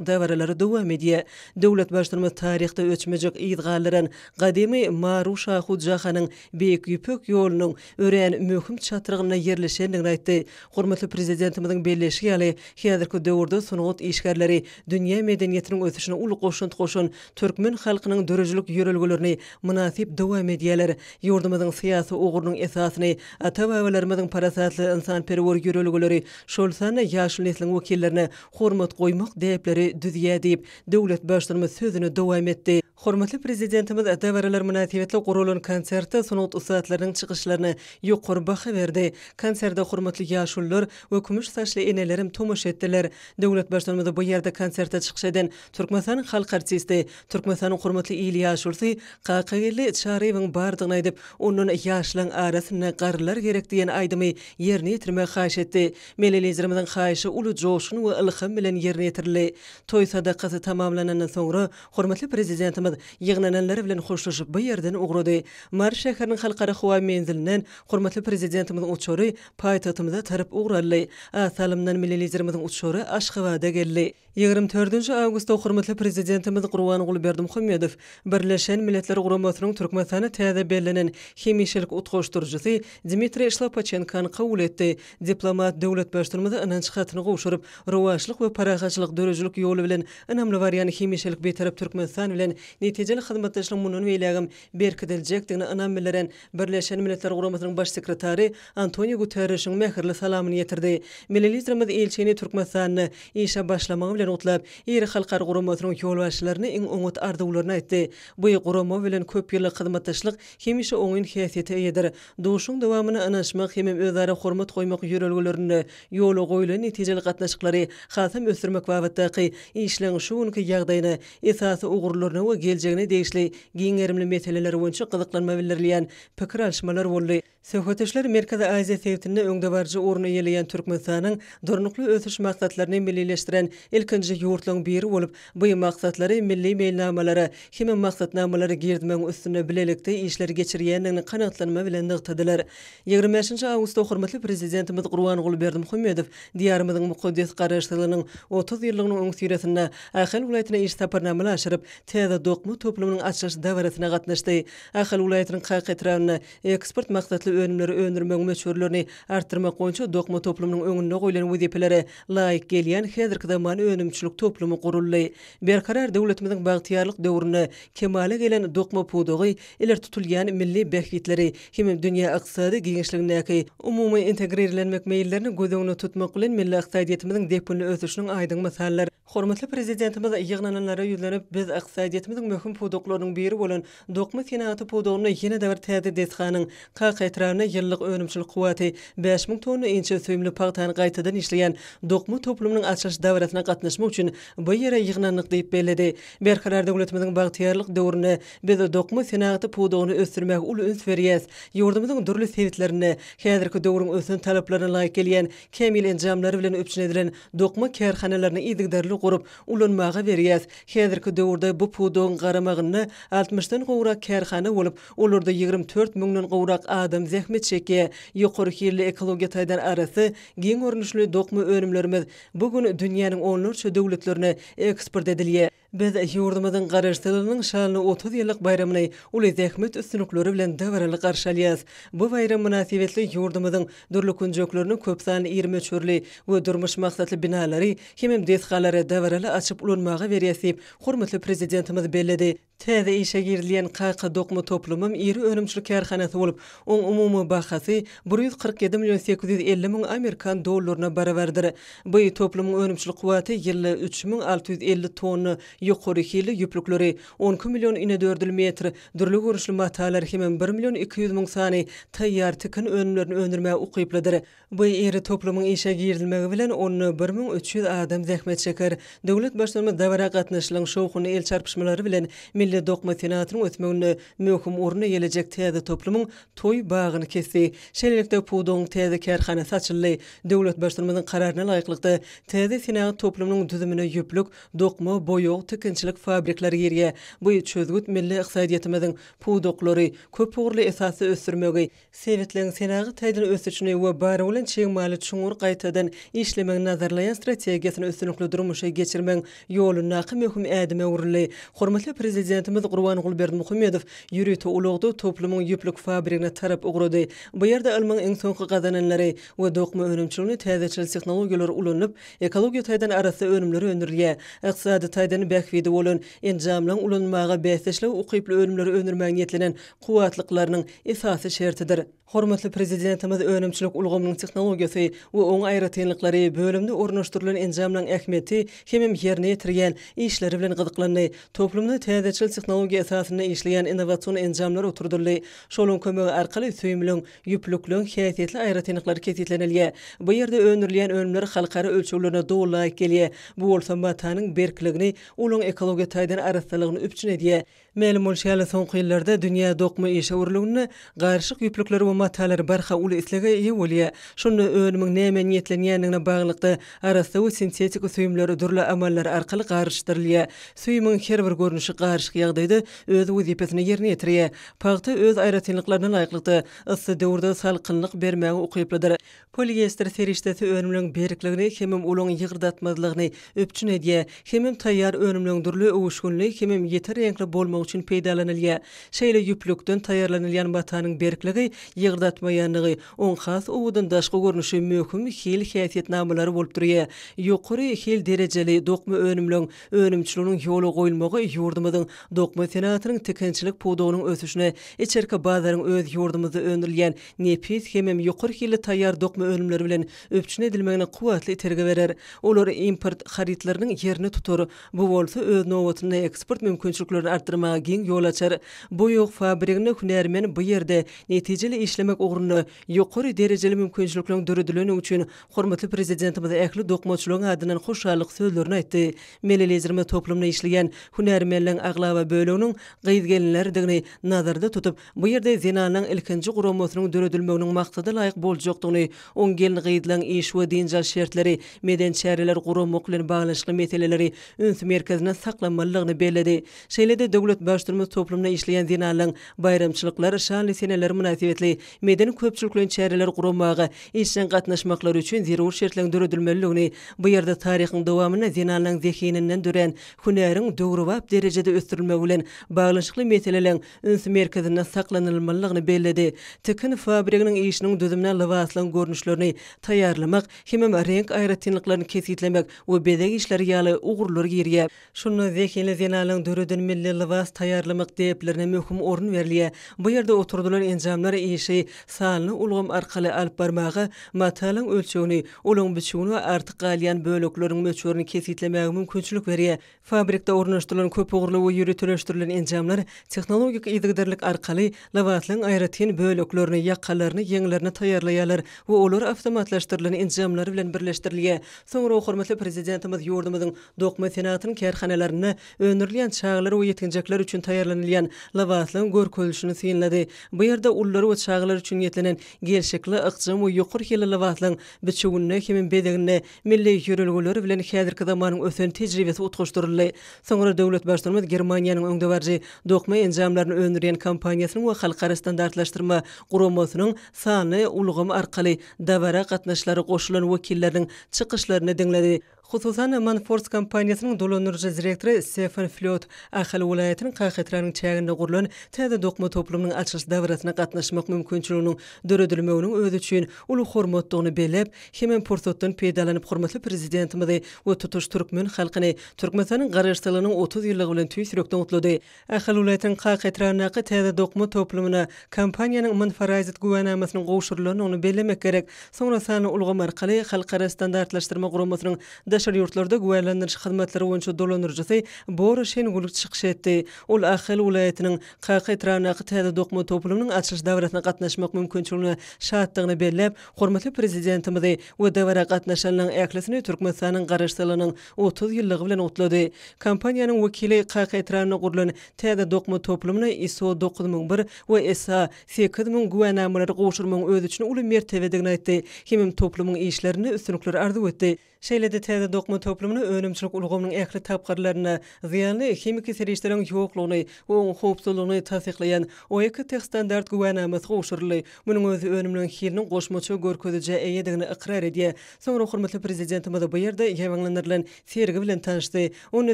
dawaralary dowam edýär. Döwlet başlygymyz taryhda öçmejek ýyzgallaran gadymy Marusha Hudjahanyň beýik ýüpek ýolunyň ören möhüm çatyrygyna yerleşendigini aýtdy. Hormatly prezidentimiziň belleşigi ýaly häzirki döwürde sunugat işgärleri dünýä medeniýetiniň ösüşine uly goşun türkmen halkynyň dörejlik ýörelgelerini münasip dowam edýärler. Ýurdumyzyň syýasy ugurunyň esasyny ata-babalarymyzyň parasatly insanperwer ýörelgeleri şol sany ýaşy nesliň wekillerine hormat goýmak däpleri düzýär diýip döwlet başlygy sözüni dowam etdi. Hormatly prezidentimiz däwrler münasibetli gurulan konsertde sunugat ustadlarynyň çykyşlaryny ýokary baha berdi. Konserde hormatly ýaşullar we kümüş saçly enelerim tomuş etdiler. Döwlet başlygy bu ýerde konsertde çykyş eden Türkmenistanyň halk artisti, Türkmenistanyň hormatly ýyly ýaşulsy Qaqaýly Çarewiň bardygyny aýdyp, onuň ýaşlaryň arasyna garlar gerek diýen aýdymy ýerine ýetirmek haýyş etdi. Melelizlerimiziň haýyşy uly joşun we ilham bilen ýerine ýetirildi. Toý sadakasy tamamlanandan soňra hormatly prezidentimiz ýygnananlar bilen hoşlaşyp bu ýerden ugrady. Mar şäheriniň halkara howa menzilinden hormatly prezidentimiziň uçury paýtagtymyza tarap ugraldy. Asalymdan melelizlerimiziň uçury Aşgabatda geldi. 24 awgustda hormatly prezidentimiz Gurban Gulberdimuhammedow Birleşen Milletler Guramasynyň Türkmenistana täze bellenen hemişelik utgoşdurjysy Dmitri Şlapachenkoň kabul etdi. Diplomat döwlet başlygyny ananç hatyny gowşuryp, rowaçlyk we paragatçylyk dörejlik ýoly bilen önemli barýany hemişelik betarap Türkmenistan bilen netijeli hyzmatdaşlyk munyny beýlegim berkidiljekdigini anam bilen Birleşen Milletler Guramasynyň baş sekretary Antonio Guterres'iň mähirli salamy ýetirdi. Melelizlerimiz elçini Türkmenistanyny işe başlamagy bilen utlap, ýeri halkara guramasynyň ýolbaşçylaryny iň oňat ardyglaryny aýtdy. Bu gurama bilen köp ýyllyk hyzmatdaşlyk hemişe oňun häsiýeti eýdir. Duşuň dowamyny anaşmak hem özara hormat goýmak ýörelgelerini ýola goýulan netijeli gatnaşyklary hasam ösürmek babatdaky işleň şuňky ýagdaýyny esasy ugurlaryny we geljegine degişli giňerimli meseleler boýunça gyzyklanma bildirilýän pikir alşmalar boldy. Söhbetçiler Merkezi Aziýa sebitinde öňde barjy orny ýeleýän Türkmenistanyň durnukly ösüş maksatlaryny millileşdiren ilkinji ýurtlaryň biri bolup, bu maksatlary milli meýilnamalary hem maksatnamalary girdmeň üstüne bilelikde işler geçirýändigini kanatlanma bilen nykdylar. 25 awgustda hormatly prezidentimiz Gurban Gulberdimuhammedow diýarymyzyň mukaddes garaşdyrylynyň 30 ýyllygynyň öňsüresinde Ahal welaýatyna iş taparnamaly aşyryp, täze dokmy toplumynyň açyş dawratyna gatnaşdy. Ahal welaýatynyň Qaqaýtrawyna eksport maksatly önümleri öndürmek meçhurlaryny artdyrmak boýunça dokmy toplumynyň öňüne goýulan wezipelere laýyk gelýän häzirki zaman önümçilik toplumy guruldy. Berkarar döwletimiziň bagtyarlyk döwrüne kemale gelen dokma pudugy iler tutulýan milli behgitleri hem dünýä ykdysady giňişligindäki umumy integrirlenmek meýillerini göz tutmak bilen milli ykdysadyetimiziň depinli ösüşiniň aýdyň misallar. Hormatly prezidentimiz ýygnananlara ýüzlenip, biz ykdysadyetimiziň möhüm puduklarynyň biri bolan dokma senaty pudugyny ýene de bir täze destganyň Qaqaýtrawyna ýyllyk önümçilik kuwaty 5000 tonna inçe söýümli paýtany gaýtadan işleýän dokma toplumynyň açyş dawratyna gatnaşmak üçin bu ýere ýygnanlyk diýip bellädi. Berkarar döwletimiziň bagtyarlyk döwrüne biz dokma senaty pudugyny ösdürmek uly üns berýäs. Ýurdumyzyň durly sebitlerini, häzirki döwrüň ösün talaplaryna laýyk gelýän kemil enjamlary bilen öpçünedilen dokma kärhanalaryny ýygdarly gurup ulanmaga berýäs. Häzirki döwürde bu pudugyň garamagyny 60-dan gowrak kärhana bolup, olarda 24 000-den gowrak adam zähmet çekýär. Ýokary kirli ekologiýa taýdan arasy giň görnüşli dokma önümlerimiz bugün dünýäniň onlarça döwletlerine eksport edilýär. Biz ýurdumyzyň garaşdyrylynyň şanly 30 ýyllyk bayramyny uly zähmet üstünlikleri bilen däwrli garşalýas. Bu bayram münasibetli ýurdumyzyň durly künjeklerini köp sanly ýerme çörli we durmuş maksatly binalary hem desgalary däwrli açyp ulanmaga berýäsip, hormatly prezidentimiz belledi. Täze işe girilýän Qaqa dokma toplumym ýeri önümçilik kärhanasy bolup, oň umumy bahasy 147 milyon 850 000 Amerikan dollaryna barabardyr. Bu toplumyň önümçilik kuwaty ýylly 3650 tonna ýokary kirli ýüplükleri, 12 milyon inedördül metr durly görüşli matalar hem 1 milyon 200 000 sany taýýar tikin önümlerini öndürmäge ukyplydyr. Bu ýeri toplumyň işe girilmegi bilen 1300 adam zähmet çeker. Döwlet başlygyny dawra gatnaşylan şowkuny el çarpışmalary bilen milli dokma senatynyň ötmegine möhüm orny gelecek täze toplumyň toý bagyny kesdi. Şeýlelikde pudugyň täze kärhanasy açyldy. Döwlet başlygymyzyň kararyna laýyklykda täze senat toplumynyň düzümine ýüplük, dokma, boýok, tükençilik fabriklary ýerge bu çözgüt milli iqtisadiyetimiziň pudoklary köp uğurly esasy ösürmegi, Sowetlerin senagy taýdan ösüçini we bary bilen çeňmali çuňur gaýtadan işlemeň nazarlayan strategiýasyny üstünlikli durmuşa geçirmeň ýoluny möhüm ädime uruly. Hormatly prezidentimiz Gurbanuly Berdimuhammedow ýürüti ulugdy toplumyň ýüplük fabrikine tarap ugrady. Bu ýerde ilmiň iň soňky gazananlary we dokma önümçiligini täzeçil tehnologiýalar ulanyp, ekologiýa taýdan arasy önümleri öndürilýär. Iqtisady taýdan bähwide bolan enjamlaryň ulanmagy bäsleşle ukyply önümleri öndürmäge niýetlenen kuwatlyklarynyň esasy şertidir. Hormatly prezidentimiz önümçilik ulgamynyň tehnologiýasy we oň aýratynlyklary bölümde ornaşdyrylan enjamlaryň ähmiýeti hemem ýerine ýetirgen işleri bilen gyzyklandy. Toplumda täzeçil tehnologiýa esasyna işleýän innowasion enjamlar oturdurly. Şolaryň kömegi arkaly süýmeliň ýüplükliň häsiýetli aýratynlyklary kesitlenilýär. Bu ýerde öndürilýän önümler halkara ölçülerine dowla gelýär. Bu bolsa matanyň berkligini, olaň ekologiýa taýdan araslygyny üpçün edýär. Ma'lum bolşaly soňky ýyllarda dünýä dokma işe urulugyny garşyk ýüplükler we matalar barha uly islige ýa bolýar. Şonu önümiň näme niýetlenýändigine baglykda arasy we sintetik süýümleri durly amallar arkaly garşdyrylýar. Süýümüň her bir görnüşi garşyk ýagdaýda öz wezipesini ýerine ýetirýär. Pagta öz aýratynlyklaryna laýyklykda ysy döwürde salkynlyk bermäge ukyplydyr. Poliester serişdesi önümlüň berikligini hemem olaň ýygyrdatmazlygyny öpçün edýär. Hemem taýýar önümlüň durly owuşgunly hemem ýeter reňkli bolmak üçin peýdalanylýar. Şeýle ýüplükden taýýarlanylýan batanyň berikligi ýygyrdatmaýanlygy oň has owudan daşky görnüşi möhüm hil häsiýetnamalary bolup durýar. Ýokary hil derejeli dokma önümlüň önümçiliginiň ýoly goýulmagy ýurdumyzyň dokma senatynyň tekençilik pudogynyň ösüşine içerki bazaryň öz ýurdumyzda öndürilýän nepis hemem ýokary hilli taýýar dokma önümleri bilen öpçün edilmegine kuwatly terge berer. Olar import haritlarynyň ýerini tutar. Bu bolsa öz nowatyny eksport mümkinçiliklerini artdyrmaga giň ýol açar. Bu ýok fabrikany hünärmen bu ýerde netijeli işlemek ugrunda ýokary derejeli mümkinçilikleriň döredilmegi üçin hormatly prezidentimiz ähli dokmaçylygyň adynan hoşallyk sözlerini aýtdy. Melelezirme toplumda işleýän hünärmenliň aglaba bölüginiň gyzgelinlerdigini nazarda tutup, bu ýerde zenanyň ilkinji guramasynyň döredilmeginiň maksady laýyk boljakdygyny, on gelin gyzdylan iş we dinjal şertleri, meden çäreler guramak bilen baglanşyk meseleleri üns merkezine saklanmalygyny bellädi. Şeýlede döwlet başdyrmy toplumda işleýän zenanyň bayramçylyklary şanly seneler münasibetli meden köpçülikliň çäreler guramagy, işden gatnaşmaklary üçin zerur şertleň döredilmeligini, bu ýerde taryhyň dowamyna zenanyň zehininden dören hünäriň döwrüwap derejede ösdürilmegi bilen baglanşykly meseleleň üns merkezine saklanylmalygyny bellädi. Tekin fabrikanyň işiniň düzümine lawaslan görnüşlerini taýýarlamak, hemem renk aýratynlyklaryny kesitlemek we bedek işleri ýaly ugurlar girýär. Şonu zehini zenanyň döredilmeli lawas taýýarlamak diýiplerine möhüm orun berilýär. Bu ýerde oturdular enjamlar işi sanly ulgam arkaly alyp barmagy, matalyň ölçegini, olaň biçigini artyk galýan bölekleriň möçürini kesitlemäge mümkinçilik berýär. Fabrikda ornaşdyrylan köp ugurly we ýürütüleşdirilen enjamlar tehnologik ýygyrdarlyk arkaly lawaslaryň aýratyn böleklerini, ýakalaryny, ýeňlerini taýýarlaýarlar we olar awtomatlaşdyrylan enjamlar bilen birleşdirilýär. Soňra hormatly prezidentimiz ýurdumyzyň dokma senatynyň kärhanalaryny öndürilýän çağlar we ýetinjekler üçin taýýarlanylýan lawaslaryň görkezilişini synlady. Bu ýerde ullar we çağlar üçin ýetlenen gelşikli ykjym we ýokary hilli lawaslaryň biçigini hemem bedegine milli ýörelgeleri bilen häzirki zamanyň ösen tejribesi utgaşdyryldy. Soňra döwlet başdyrmy Germaniýanyň öňde barjy dokma enjamlaryny öndürýän kompaniýasynyň we halkara standartlaşdyrma guramasynyň sany ulgam arkaly dawara gatnaşlary goşulan wekilleriň çykyşlaryny diňledi. Hususan Manforce kompaniýasynyň dolanyrjy direktory Stefan Flot Ahal welaýatynyň Qahytraň çäginde gurulan täze dokma toplumynyň açyş dawrasyna gatnaşmak mümkinçiliginiň döredilmeginiň özü üçin uly hormatdygyny belläp, hemem pursatdan peýdalanyp hormatly prezidentimizi we tutuş türkmen halkyny Türkmenistanyň garaşdyrylygynyň 30 ýyllygy bilen tüýsürekden utlady. Ahal welaýatynyň Qahytraňyňky täze dokma toplumyna kompaniýanyň manfarazat güwenamasynyň gowşurulanyny bellemek gerek. Soňra sany ulgam arkaly halkara standartlaşdyrma guramasynyň daşary ýurtlarda güwenlendirýän hyzmatlary boýunça dolanyrjysy Boris Şenguluk çykyş etdi. Ol Ahal welaýatynyň Qahytraňyňky täze dokma toplumynyň açyş dawrasyna gatnaşmak mümkinçiligini şatdygyny bellep, hormatly prezidentimizi we dawra gatnaşanlaryň ählisini Türkmenistanyň garaşdyrylygynyň 30 ýyllygy bilen utlady. Kompaniýanyň wekili Qahytraňyň gurulan täze dokma toplumyny ISO 9001 we ISA 8000 güwenamary gowşurmagyň özü üçin uly mertebedigini aýtdy. Hemem toplumyň işlerini üstünlikleri arzu etdi. Şeýlede täze dokma toplumyny önümçilik ulgamynyň ähli tapgarlaryna ziýanly hemiki serişleriň ýoklugyny we oň howpsuzlygyny tasdiklaýan OEK standart güwännamasy goşurly. Munyň özü önümliň hiliniň goşmaçy görkezije eýedigini ikrar edýär. Soňra hormatly prezidentimiz bu ýerde ýaňlanýan sergi bilen tanışdy. Ony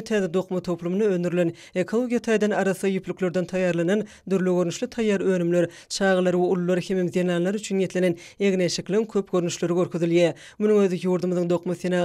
täze dokma toplumyny öndürilen ekologiýa taýdan arasy ýüplüklerden taýýarlanan dürli görnüşli taýýar önümler, çağlar we ullar hemim denanlar üçin ýetlenen egneşiklen köp görnüşleri görkezilýär. Munyň özü ýurdumyzyň dokma senatynyň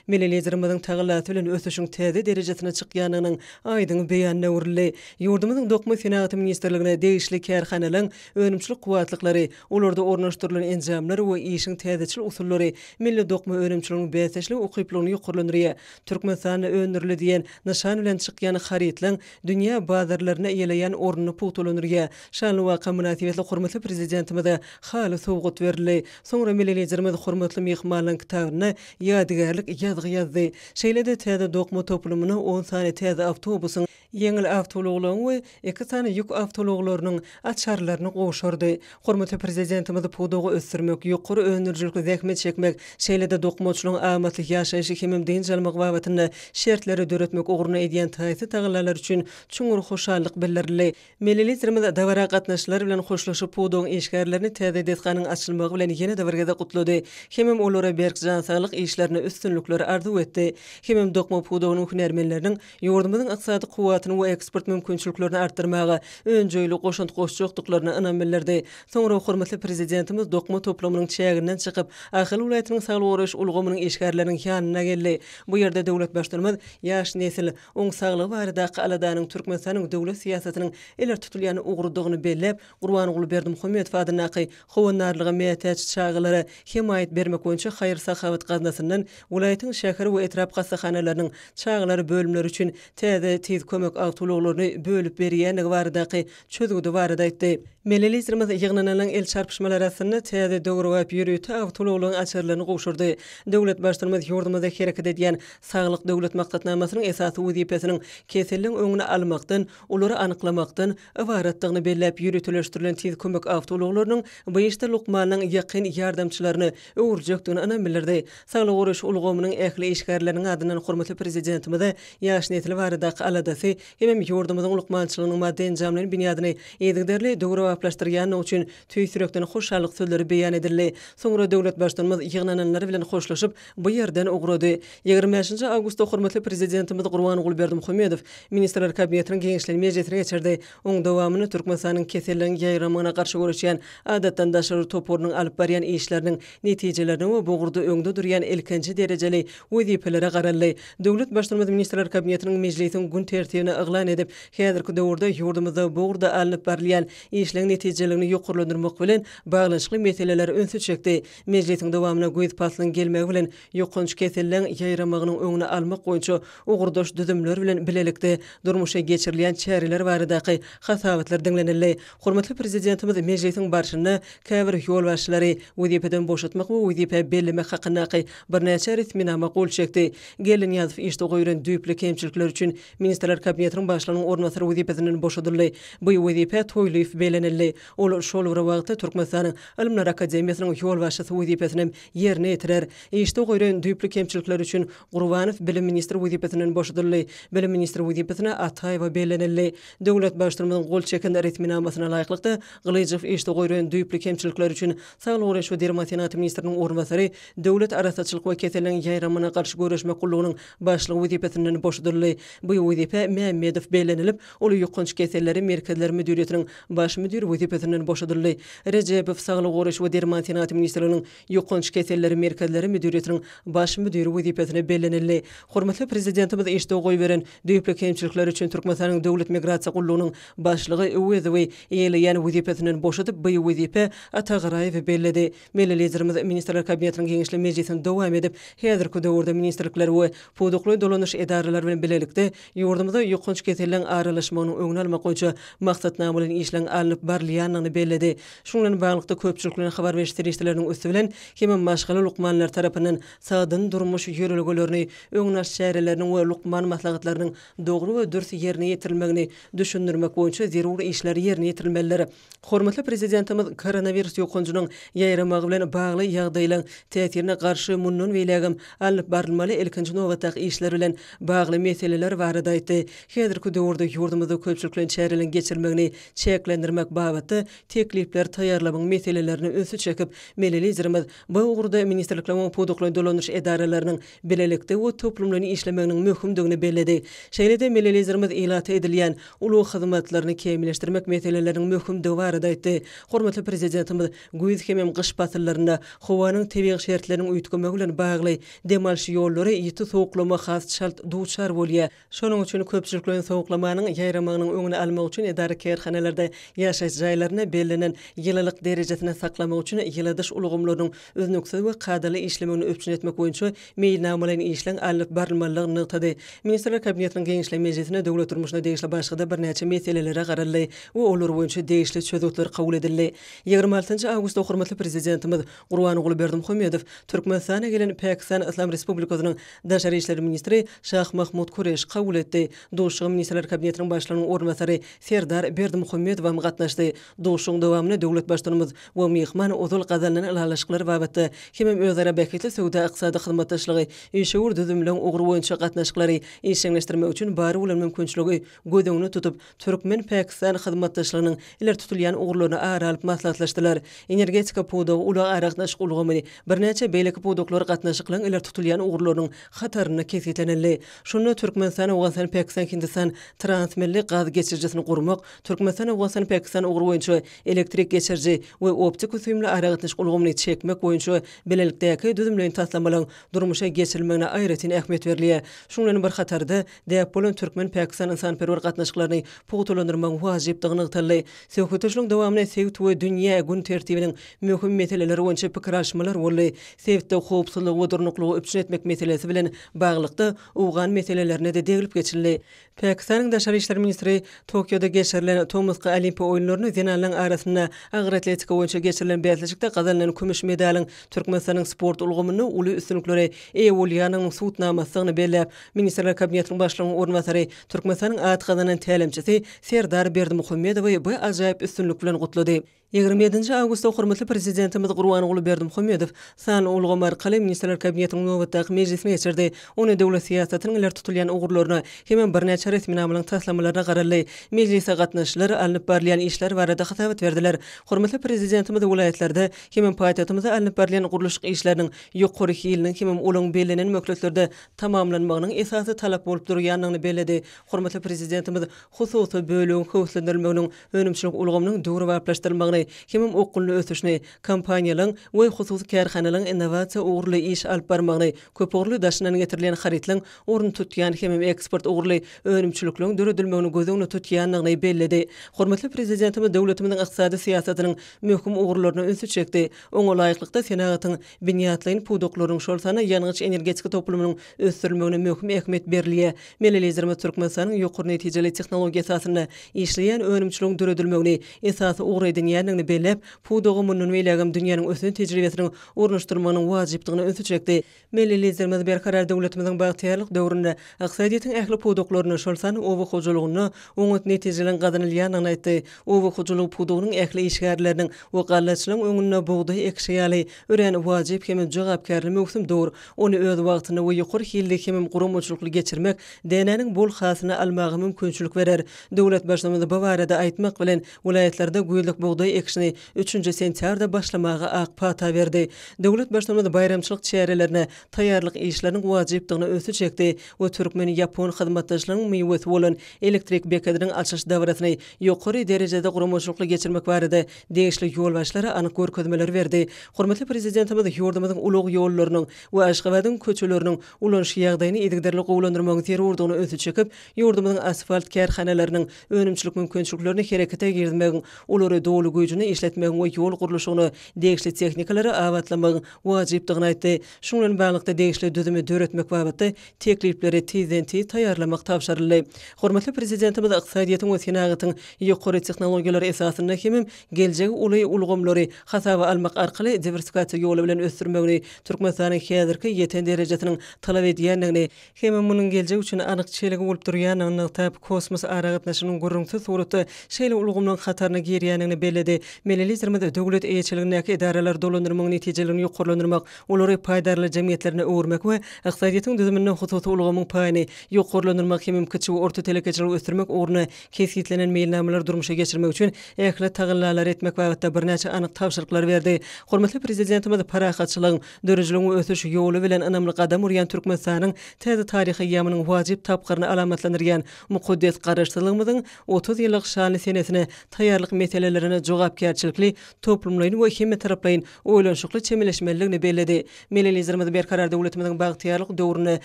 melelezirimiziň tagyllaty bilen ösüşiň täze derejesine çykýanynyň aýdyň beýanyna urildi. Ýurdumyzyň dokma senaty ministrligine degişli kärhanalaryň önümçilik guwatlyklary, olarda ornaşdyrylan enjamlar we işiň täzeçil usullary milli dokma önümçiligiň bäsleşli ukyplygyny ýokurlandyrýar. Türkmenistany öndürli diýen nişan bilen çykýan haritlaryň dünýä bazarlaryna ýeleýän ornuny putulandyrýar. Şanly waka münasibetli hormatly prezidentimize haly sowgat berildi. Soňra melelezirimiz hormatly mehmanlaryň kitabyny ýadygarlyk ýazgy ýazdy. Şeýlede täze dokma toplumyny 10 sany täze awtobusyň, ýeňil awtologlaryň we 2 sany ýük awtologlarynyň açarlaryny goşurdy. Hormatly prezidentimiz pudugy ösdürmek, ýokary öndürjilikli zähmet çekmek, şeýlede dokmaçylygyň amatly ýaşaýyşy hemim diňjalmak babatyny şertleri döretmek ugruny edýän taýsy tagylar üçin çuňur hoşallyk bildirdi. Melelezirimiz dawara gatnaşyklary bilen hoşlaşyp pudugyň eşgärlerini täze deskanyň açylmagy bilen ýene-de birgede gutlady. Hemim olara berk jansalyk işlerini üstünlükleri arzu etdi. Hemim dokma pudugynyň hünärmenleriniň ýurdumyzyň ykdysady kuwatyny we eksport mümkinçiliklerini artdyrmagy öňjöýli goşunt goşjokdyklaryny ynam bildirdi. Soňra hormatly prezidentimiz dokma toplumynyň çäginden çykyp Ahyl welaýatynyň saglyk ulgamynyň eşgärleriniň ýanyna geldi. Bu ýerde döwlet başlarymyz ýaş nesil oň saglygy barada aladanyň Türkmenistanyň döwlet siýasatynyň eler tutulýan ugrudygyny bellep, Gurbanuly Berdimuhammedow adynaky howannarlygy meýtäç çağlary himayet bermek boýunça haýır sahabat gaznasyndan welaýatyň şäher we etrap gassahanalarynyn çağlary bölümleri üçin täze tiz kömek awtologlaryny bölüp berýänligi baradaky çözgüdi barada aýtdy. Melelezirimiz ýygnanalan el çarpışmalar arasynda täze döwrüp ýürüýte awtologlaryň açarlaryny goşurdy. Döwlet başlarymyz ýurdumyzda hereket edýän saglyk döwlet maksatnamasynyň esasy wezipesiniň keselliň öňüne almakdan, olary anyklamakdan ibaratdygyny bellep ýürütüleşdirilen tiz kömek awtologlarynyň bu işde lukmanyň ýakyn ýardamçylaryny öwürjekdigini ana bildirdi. Saglyk uruş ulgamynyň ähli işgärleriniň adyndan hormatly prezidentimize ýaş nesil barada aladasy hem ýurdumyzyň lukmançylygynyň maddi enjamlaryny binýadyny ýedigderli döwrüplaşdyrýany üçin tüýsürekden hoşallyk sözleri beýan edildi. Soňra döwlet başlarymyz ýygnananlar bilen hoşlaşyp bu ýerden ugrady. 25 awgustda hormatly prezidentimiz Gurbanuly Berdimuhammedow ministrler kabinetiniň geňişleri mejlisine geçirdi. Oň dowamyny Türkmenistanyň keselliň ýaýramyna garşy görüşýän adatdan daşary topurynyň alyp barýan işleriniň netijelerini we bogrda öňde durýan elkenji derejeli wezipelere garaldy. Döwlet başlarymyz ministrler kabinetiniň mejlisiň gün tertibine eglan edip, häzirki döwürde ýurdumyzda bogrda alyp barylan işleň netijelerini ýokurlandyrmak bilen baglanşykly meseleler öňsü çekdi. Mejlisiň dowamyna göz pasynyň gelmegi bilen ýokunç keselliň ýaýramagynyň öňüne almak boýunça ugurdaş düzümler bilen bilelikde durmuşa geçirilýän çäreler baradaky hasabatlar dinlenildi. Hormatly prezidentimiz mejlisiň barşyny käbir ýol başlary wezipeden boşatmak we wezipe bellemek hakynaky bir näçe resminama gol çekdi. Gelin ýazyp işte goýran düýpli kemçilikler üçin ministrler kabinetiniň başlygynyň ornatary wezipesinden boşadyldy. Bu wezipe toýlyp belenildi. Ol şol bir wagtda Türkmenistanyň Ilimler Akademiýasynyň ýol başçysy wezipesini ýerine ýetirer. İşte goýran düýpli kemçilikler üçin Gurbanow bilim ministri wezipesinden boşadyldy. Bilim ministri wezipesine Ataýewa belenildi. Döwlet başlarymyzyň gol çeken resminamasyna laýyklykda Gylyjew işte goýran düýpli kemçilikler üçin saglyk uruş we dermat senaty ministriniň ornatary döwlet arasaçylyk we keselliň ýaýramyna garşy görüşmek gullugynyň başlygy wezipesinden boşadyldy. Bu wezipe Mehmedow belenilip, ol ýokunç keselleri merkezleri müdiriýetiniň baş müdiri wezipesinden boşadyldy. Rejepow saglyk uruş we dermat senaty ministriniň ýokunç keselleri merkezleri müdiriýetiniň baş müdiri wezipesine belenildi. Hormatly prezidentimiz işte goýberen düýpli kemçilikler üçin Türkmenistanyň döwlet migrasiýa gullugynyň başlygy Öwezowy ýeýleýän wezipesinden boşadyp bu wezipe Atagaraýew belledi. Melelezirimiz ministrler kabinetiniň geňişli mejlisinde dowam edip, häzirki döwürde ministrlikler we pudukly dolanyş edaralary bilen bilelikde ýurdumyzda ýokunç getirilen aralaşmanyň öňüni almak boýunça maksatnama bilen işlen alınıp barlyanyny belledi. Şundan baglanykda köpçüliklerine habar berişdirişleriniň üstü bilen hemem maşgaly lukmanlar tarapyndan sadyn durmuş ýörelgelerini, öňüne şäherleriniň we lukman maslahatlarynyň dogry we dürüst ýerine ýetirilmegini düşündirmek boýunça zeruri işler ýerine ýetirilmeliler. Hormatly prezidentimiz koronavirus ýokunçynyň ýaýramagy bilen bagly ýagdaýlaryň täsirine garşy mundan beýlegim alınıp barylmaly ilkinji nowatda işler bilen bagly meseleler barada aýtdy. Häzirki döwürde ýurdumyzda köpçüliklerin çäherlerini geçirmegini çeklendirmek babatda teklipler taýýarlamak meselelerini öňe çekip melelizirimiz bu ugurda ministrlikler we puduklaryň dolanýyş edaralarının bilelikde we toplumlaryny işlemeginiň möhümdigini belledi. Şeýlede melelizirimiz ilata edilýän uluw hyzmatlaryny kemilleşdirmek meseleleriniň möhümdigi barada aýtdy. Hormatly prezidentimiz güýz hemem gyş batyrlarynda howanyň tebigy şertleriniň üýtgemegi bilen bagly demalş ýollary ýeti soğuklama has şart duçar bolýar. Şonuň üçin köpçüliklerin soğuklamanyň ýaýramynyň öňüni almak üçin edara kärhanelerde ýaşaýyş jaýlaryny belenen ýylylyk derejesine saklamak üçin ýyladyş ulugumlarynyň öznüksüz we kadaly işlemegini öpçün etmek boýunça meýilnamalaryň işlen alyp barylmalygyny nykdy. Ministrler kabinetiniň Gençler Mejlisine döwlet turmuşyna degişli başga bir näçe meselelere garaldy we olar boýunça degişli çözükler kabul edildi. 26 awgustda hormatly prezidentimiz Gurbanuly Berdimuhammedow Türkmenistana gelen Pakistan Islam Respublikasynyň Daşary işler ministri Şah Mahmud Kureş kabul etdi. Duşy ministrler kabinetiniň başlygynyň ornbasary Serdar Berdimuhammedow gatnaşdy. Duşyň dowamyny döwlet başlygymyz we mehman uzul gazanyň alaşyklar babatda hemem özara beketli söwda ykysady hyzmatdaşlygy işewur düzümlen ugur boýunça gatnaşyklary işleňleşdirmek üçin bary bolan mümkinçiligi gödüňini tutup Türkmen Pakistan hyzmatdaşlygynyň iler tutulýan ugurlaryny aralyp maslahatlaşdylar. Energetika pudu ula araknaşyk ulgamy bir näçe beýleki puduklar gatnaşyklaryň iler tutulýan ugurlarynyň hataryny kesitlenildi. Şonu Türkmenistan we Awgastan Pakistan Hindistan transmilli gaz geçirjisini gurmak, Türkmenistan we Awgastan Pakistan ugur boýunça elektrik geçirji we optik üsümli araknaşyk ulgamyny çekmek boýunça belelikdäki düzümleýin taslamalaryň durmuşa geçirilmegine aýratyn ähmiýet berilýär. Şundan bir hatarda däp bolan Türkmen Pakistan insanperwer gatnaşyklaryny pugutulandyrmak wajypdygyny ýytyldy. Söhbetleşiň dowamyny Sewit we dünýä gün tertibiniň möhüm meseleleri boýunça pikir alşmalar boldy. Sewitde howpsuzlyk we durnuklygy öpçün etmek meselesi bilen baglykda ugan meselelerine de degilip geçildi. Pakistanyň Daşary işler ministri Tokyoda geçirilen Tomuska Olimpiya oýunlaryny zenanlaryň arasynda agyr atletika boýunça geçirilen beýleşikde gazanlanan kümüş medalyň Türkmenistanyň sport ulgamyny uly üstünliklere eýe bolýanyň suwtnamasyny belläp, ministrler kabinetiniň başlygynyň ornbasary Türkmenistanyň at gazanan tälimçisi Serdar Berdimuhammedow bu ajaýyp üstünlik bilen gutlady. 27 awgustda hormatly prezidentimiz Gurbanuly Berdimuhammedow san ulgamy arkaly ministrler kabinetiniň nowatdaky mejlisine geçirdi. Ony döwlet siýasatynyň iler tutulýan ugurlaryna hemem bir näçe resmi namalaryň taslamalaryna garaldy. Mejlise gatnaşyşlar alınıp barlayan işler barada hasabat berdiler. Hormatly prezidentimiz welaýatlerde hemem paýtatymyzda alınıp barlayan guruluşyk işleriniň ýokary hiliniň hemem ulan belenen mökletlerde tamamlanmagynyň esasy talap bolup durýanyny belledi. Hormatly prezidentimiz hususy bölüň howslandyrilmeginiň önümçilik ulgamynyň dogry baplaşdyrylmagyny hemem okulny ösüşni, kampaniýalaryň we hususy kärhanalaryň innovasiýa ugurly iş alyp barmagyny, köp ugurly daşynan getirilen haritlaryň orny tutýan hemem eksport ugurly önümçiliklerini döredilmegini gözüňde tutýanyny belledi. Hormatly prezidentimiz döwletimiziň ykdysady siýasatynyň möhüm ugurlaryny öňe çekdi. Oňa laýyklykda senatyň binýatlaryň puduklaryň şolsana ýanygyç energetika toplumynyň ösdürilmegine möhüm ähmiýet berilýär. Melelizirimiz Türkmenistanyň ýokary netijeli tehnologiýa esasyna işleýän önümçiligiň döredilmegini esasy ugur edýändigini bellep, pudugy munun beýlegim dünýäniň ösün tejribesini ornaşdyrmagynyň wajypdygyny öňe çekdi. Melelizirimiz berkarar döwletimiziň bagtyrlyk döwründe aqsaýdyň ähli puduklaryny şolsany owa hojalygyny oňat netijelen gazanylýanyny aýtdy. Owa hojalygy pudugynyň ähli işgärleriniň we gallaçylaryň öňüne buğday ekşeýaly ören wajyp hemem jogapkärlik möhüm dowr. Ony öz wagtyny we ýokary hilde hemem gurumçylykly geçirmek deneniň bol hasyny almagy mümkinçilik berer. Döwlet başlygymyz bu barada aýtmak bilen welaýatlarda güýlük buğday ekşini 3-nji sentýarda başlamagy ak pata berdi. Döwlet başlygymyz bayramçylyk çärelerine taýýarlyk işleriniň wajypdygyny öňe çekdi we Türkmen Ýapon hyzmatdaşlarynyň meýwesi bolan elektrik bekadrynyň açyş dawrasyny ýokary derejede gurumçylykly geçirmek barada degişli ýol başlary anyk görkezmeler berdi. Hormatly prezidentimiz ýurdumyzyň ulug ýollarynyň we Aşgabatyň köçeleriniň ulanýy ýagdaýyny edikderli gowlandyrmagyny zerurdygyny öňe çekip, ýurdumyzyň asfalt kärhanalarynın önümçilik mümkinçiliklerini herekete girdirmegi, olary dowly güýjüni işletmegi we ýol gurulşygyny degişli tehnikalary awatlamak wajypdygyny aýtdy. Şundan baglanykda degişli düzümi döretmek babatda teklipleri tezden tez taýýarlamak tapşyrylyp bildirildi. Hormatly prezidentimiz iqtisadiýatyň we senagatyň ýokary tehnologiýalary esasynda hemem geljek uly ulgamlary hasaba almak arkaly diversifikasiýa ýoly bilen ösdürmegini Türkmenistanyň häzirki ýeten derejesiniň talap edýändigini hemem munyň geljek üçin anyk çelegi bolup durýanyny täp kosmos aragatnaşynyň gurrunksy suratda şeýle ulgamlaryň hataryna girýändigini belledi. Melelizmde döwlet eýetçiligindäki idaralar dolandyrmagyň netijelerini ýokarlandyrmak, olary paýdarly jemgyýetlerine öwürmek we iqtisadiýatyň düzümine hususy ulgamyň paýyny ýokarlandyrmak hemem kiçik we orta telekeçilik ösdürmek ugruna kesgitlenen meýilnameler durmuşa geçirmek üçin ähli tagyllalar etmek wagtda birnäçe anyk tapşyryklar berdi. Hormatly prezidentimiz parahatçylygyň, dörejliginiň we ösüş ýoly bilen anamly gadam urýan Türkmenistanyň täze taryhy ýamynyň wajyp tapgyryny alamatlandyrýan mukaddes garaşdyrlygymyzyň 30 ýyllyk şany senesine taýýarlyk meselelelerine jogapkärçilikli toplumlaryň we hemme taraplaryň oýlanşykly çemeleşmeligini belledi. Melelizmde berkarar döwletimiziň bagtyýarlyk döwrüne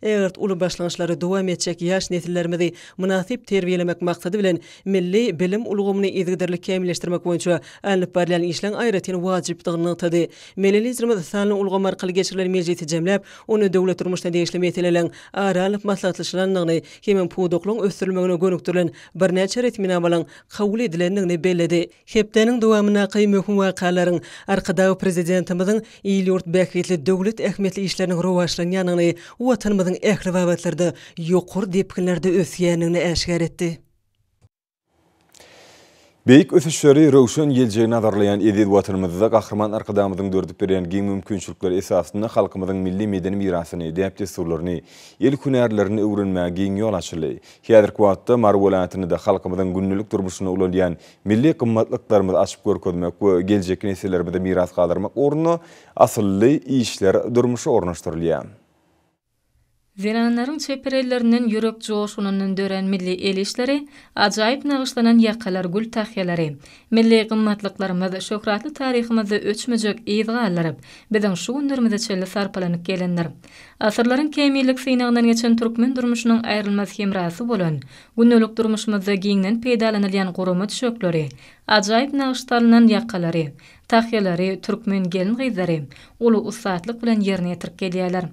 egert uly başlanýşlary dowam etjek ýaş nesillerimizi münasip terbiýelemek maksady bilen milli bilim ulgamyny izgidirlik kämilleşdirmek boýunça alınıp barýan işleň aýratyn wajypdygyny tady. Melelizmde sanly ulgam arkaly geçirilen mejlisi jemläp, ony döwlet durmuşyna degişli meseleleň aralyp maslahatlaşylanlygyny hemem puwduklyň ösdürilmegine gönükdirilen birnäçe retminamalaryň kabul edilendigini belledi. Hepdeniň dowamyna möhüm wakalaryň arkadagy prezidentimiziň ýylyurt bäkitli döwlet ähmiýetli işleriniň rowaşlanýanyny, watanymyzyň ähli wagtlarda ýokur depkinlerde ösýänini äşgär etdi. Beýik ösüşleri rowşan geljegini adarlayan edil watanymyzda gahrman arkadamyzyň dördüp berýän giň mümkinçilikler esasynda halkymyzyň milli medeni mirasyny, däp desturlaryny, el hünärlerini öwrenmäge giň ýol açyly. Häzirki wagtda Mar welaýatyny da halkymyzyň günlük durmuşyna ulanýan milli gymmatlyklarymy açyp görkezmek we geljek nesillerimize miras galdyrmak ornuny asylly işler durmuşa ornaşdyrylýar. Zenanlaryň çeperellerinden ýürek joşunyň dören milli el işleri, ajaýyp nagyşlanan ýakalar gül tahyýalary, milli gymmatlyklarymyz, şöhratly taryhymyzy öçmejek ýyzgallaryp, biziň şu günlerimizde çelle sarpalanyp gelenler. Asyrlaryň kämillik synagynyň geçen türkmen durmuşynyň aýrylmaz hemrasy bolan, günlük durmuşymyzda giňden peýdalanylýan gurumy çökleri, ajaýyp nagyşlanan ýakalary, tahyýalary, türkmen gelin gyzlary, uly usatlyk bilen ýerine ýetirip gelýärler.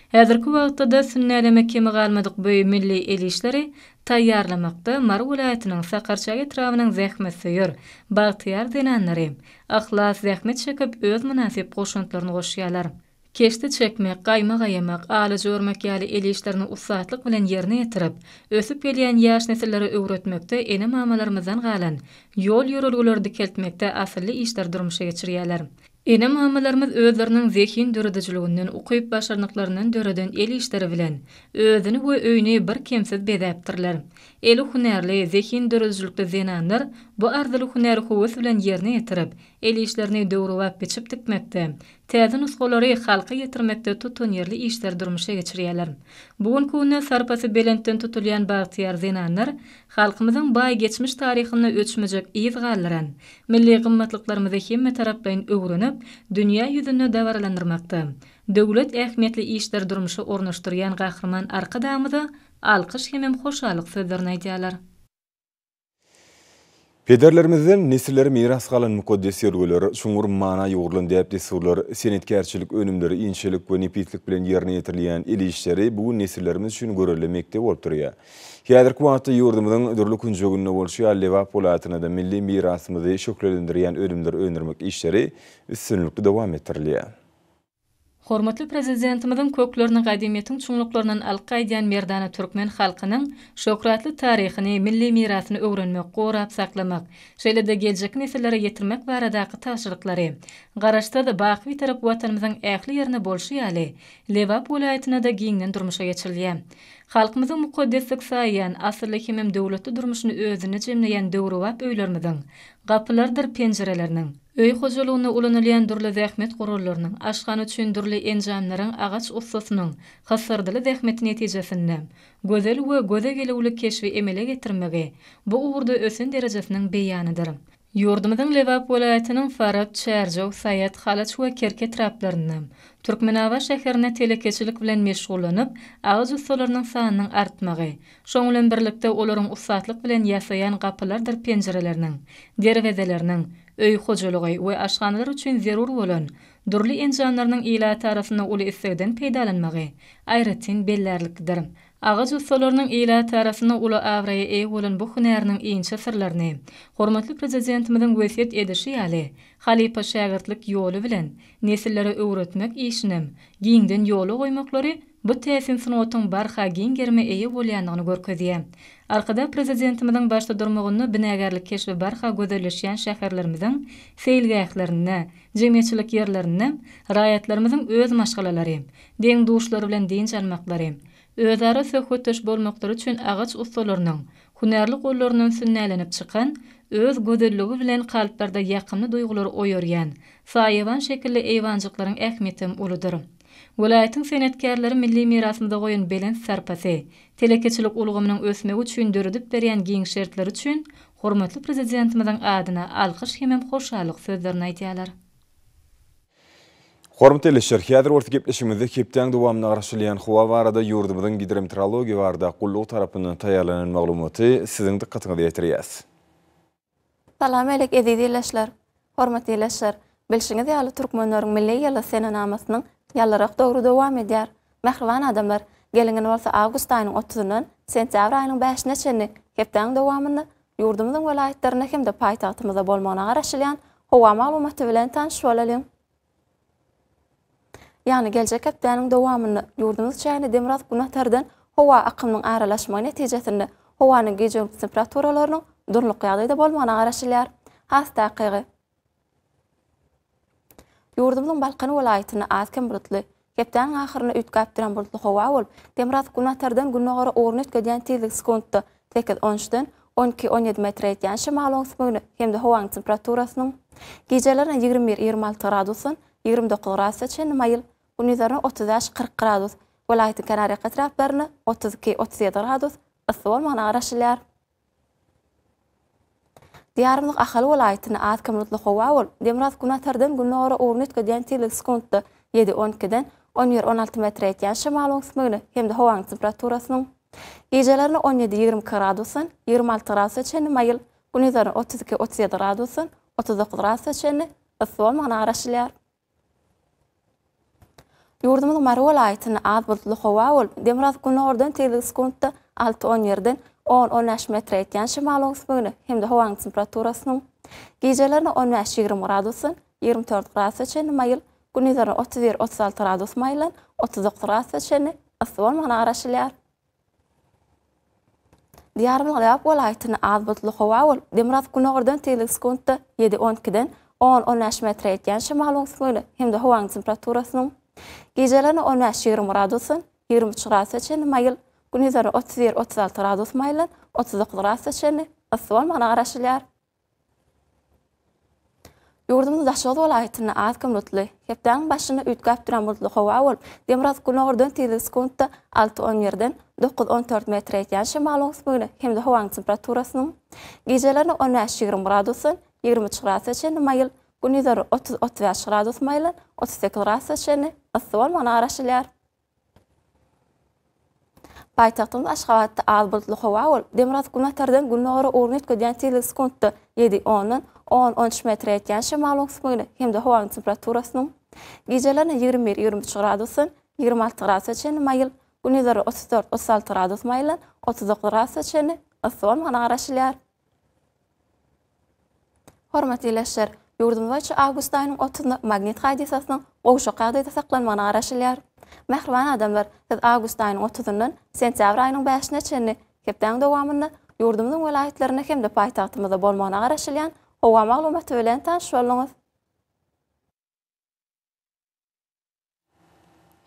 Häzirki wagtda sünnälemek kemi galmadyk bu milli el işleri taýýarlamakda Mar welaýatynyň Sakarçay etrawynyň zähmet söýür, bagtyýar zenanlary, ahlas zähmet çekip öz münasip goşuntlaryny goşýarlar. Keşti çekmek, gaýmak aýamak, aly jörmek ýaly el işlerini usatlyk bilen ýerine ýetirip, ösüp gelýän ýaş nesilleri öwretmekde ene mamalarymyzdan galan ýol ýörelgileri keltmekde asylly işler durmuşa geçirýärler. Ene mamalarymyz özleriniň zekin döredijiliginden, ukyp başarnyklarynyň döreden el işleri bilen özüni we öýüni bir kemsiz bezäpdirler. Eli hünärli, zekin döredijilikde zenanlar bu arzyly hünäri howes bilen ýerine ýetirip, el işlerini döwrüwap biçip dikmekde, täze nusgalary halka ýetirmekde tutunýarly işler durmuşa geçirýärler. Bugunky güne sarpasy belentden tutulýan bagtyar zenanlar halkymyzyň baý geçmiş taryhyny öçmejek ýyzgallaran, milli gymmatlyklarymyzy hemme tarapdan öwrenip, dünýä ýüzüne dawarlandyrmakda. Döwlet ähmiýetli işler durmuşa ornaşdyrýan gahrman arkadamyzy alkyş hemem hoşalyk sözlerini aýdýarlar. Pederlerimizden nesilleri miras galan mukaddes ýergeler, şuňur mana ýoğrulan däp desturlar, senetkerçilik önümleri, inçelik we nepitlik bilen ýerine ýetirilýän el işleri bu nesillerimiz üçin görülemekde bolup durýar. Häzirki wagtda ýurdumyzyň dürli künjeginde bolşýar Lewap welaýatyna da milli mirasymyzy şöklendirýän önümleri öňürmek işleri üstünlikli dowam ettirilýär. Hormatly prezidentimiziň köklerini gadymiyetiň çuňluklaryndan alqaýdýan merdana türkmen halkynyň şöhratly taryhyny, milli mirasyny öwrenmek, gorap saklamak, şeýle-de geljek nesillere ýetirmek baradaky taşyrlyklary, garaşda da baky tarap watanymyzyň ähli ýerine bolşýaly, Lewap welaýatyna da giňden durmuşa geçirilýär. Halkymyzyň mukaddeslik saýýan, asyrly hemem döwletli durmuşyny özüne jemleýän döwrüwap öýlerimiziň, gapylardyr penjereleriniň, öý hojalygyny ulanylýan durly zähmet gurullarynyň, aşgany üçin durly enjamlaryň agaç ustasynyň hasardyly zähmet netijesinde gözel we göze geleglik keşfi emele getirmegi bu uğurda ösen derejesiniň beýanydyr. Ýurdumyzyň Lewap welaýatynyň Farad, Çärjow, Saýat, Halaç we Kerke traplaryny Türkmenawa şäherine telekeçilik bilen meşgullanyp, ağız ustalarynyň sanynyň artmagy, şoň bilen birlikde olaryň usatlyk bilen ýasaýan gapylardyr penjereleriniň, derwezeleriniň, öý hojalygy we aşganylar üçin zerur bolan durly enjamlarynyň ila tarasyna uly islegden peýdalanmagy aýratyn bellärlikdir. Ağaç ustalarının ila tarafına ulu avraya ey olan bu hünäriniň iňçe sirlerini, hormatly prezidentimizin wesiýet edişi ýaly, halipa şagirtlik ýoly bilen nesillere öwretmek işinem, giňden ýoly goýmaklary bu täsin synowatyň barha giň germe eýe bolýandygyny görkezýär. Arkada prezidentimizin başda durmagyny binägerlik keşfi barha gözelleşýän şäherlerimiziň feýilgählerine, jemgyýetçilik ýerlerine, raýatlarymyzyň öz maşgalalary, deň duşlary bilen dinç almaklary, özara söhbetdeş bolmaklary üçin agaç ustalarynyň hünärli gollarynyň sünnälenip çykan, öz gözelligi bilen kalplarda ýakymly duýgulary oýarýan, saýawan şekilli eýwanjyklaryň ähmiýeti uludur. Welaýatyň senetkarlary milli mirasymyza goýan belen sarpasy, telekeçilik ulgamynyň ösmegi üçin döredip berýän giň şertler üçin hormatly prezidentimiziň adyna alkyş hemem hoşallyk sözlerini aýdýarlar. Hormatly eleşler, häzir orta gepleşigimizde kepden dowamyny garaşylýan howa barada ýurdumyzyň gidrometeorologiýa barada gullyk tarapyndan taýýarlanan maglumaty siziň dikkatiňize ýetirýäs. Salam elek ezidi eleşler, hormatly eleşler. Bilşiňiz ýaly türkmenleriň milli ýyly senenamasynyň ýallarak dogry dowam edýär. Mähriban adamlar, gelingen bolsa awgust aýynyň 30-ndan sentýabr aýynyň 5-ne çenli kepden dowamyny ýurdumyzyň welaýatlaryna hemde paýtagtymyzda bolmagyna garaşylýan howa maglumaty bilen tanyş bolalım. Yani gelecek hepdeniň dowamyny ýurdumyz çäni Demiraz Gunatardan howa akymynyň aralaşmagy netijesinde howanyň gece temperaturalarynyň durluk ýagdaýda bolmagyna garaşylýar. Has dakygy. Ýurdumyzyň Balkan welaýatyna az kem bulutly, hepdeniň ahyryna üýtgäp duran bulutly howa bolup, Demiraz Gunatardan günnägara orun ötgeýän tezlik sekundda 8-13-den 12-17 metr ýetýän şymal oňsmygyny hemde howanyň temperaturasynyň gecelerine 21-26 gradusyň 29 gradusga çenli maýyl, gündüzlerine 35-40 gradus, welaýatyň Kanariýa etraplaryna 32-37 gradus ysy bolmagyna garaşylýar. Diýarymyň ahal welaýatyna az kem bulutly howa bolup, Demiraz Gunatardan günnägara orun ötgeýän tezlik sekundda 7-12-den 11-16 metr ýetýän şymal oňsmygyny hemde howanyň temperaturasynyň gecelerine 17-20 gradusyň 26 gradusga çenli maýyl, gündüzlerine 32-37 gradusyň 39 gradusga çenli ysy bolmagyna garaşylýar. Ýurdumyzyň Mary welaýatyna az bulutly howa bolup, Demiraz günnägerden tezlik sekundda 6-10 10-15 metr ýetýän şymal oňsmygyny hemde howanyň temperaturasynyň gecelerine 15-20 gradusyň 24 gradusga çenli maýyl, gündüzlerine 31-36 gradus maýlan 39 gradusga çenli ysy bolmagyna garaşylýar. Diýarymyň Ýap welaýatyna az bulutly howa bolup, Demiraz günnägerden tezlik sekundda 7-12-den 10-15 metr ýetýän şymal oňsmygyny hemde howanyň temperaturasynyň gecelerine 15-20 gradusyň 23 gradusga çenli maýyl, gündüzlerine 31-36 gradus maýlan 39 gradusga çenli ysy bolmagyna garaşylýar. Ýurdumyzyň Daşoz welaýatyna az kem bulutly, hepdeniň başyna üýtgäp duran bulutly howa bolup, Demiraz günnägerden tezlik sekundda 6-10-den 9-14 metr ýetýän şymal oňsmygyny hemde howanyň temperaturasynyň gecelerine 15-20 gradusyň 23 gradusga çenli maýyl, gündüzlerine 30-35 gradus maýlan 38 gradusga çenli ysy bolmagyna garaşylýar. Paýtagtymyz Aşgabatda az bulutly howa bolup, Demiraz Gunatardan günnägara orun ötgeýän tezlik sekundda 7-10-dan 10-13 metr ýetýän şymal oňsmygyny hemde howanyň temperaturasynyň gecelerine 21-23 gradusyň 26 gradusga çenli maýyl, gündüzlerine 34-36 gradus maýlan 39 gradusga çenli ysy bolmagyna garaşylýar. Hormatly eleşler, ýurdumyzda awgust aýynyň 30-nda magnit hadisasynyň gowşak ýagdaýda saklanmagyna garaşylýar. Mähriban adamlar, siz awgust aýynyň 30-ndan sentýabr aýynyň 5-ne çenli kepden dowamyny ýurdumyzyň welaýatlaryna hemde paýtagtymyzda bolmagyna garaşylýan howa maglumaty bilen tanyş bolýaňyz.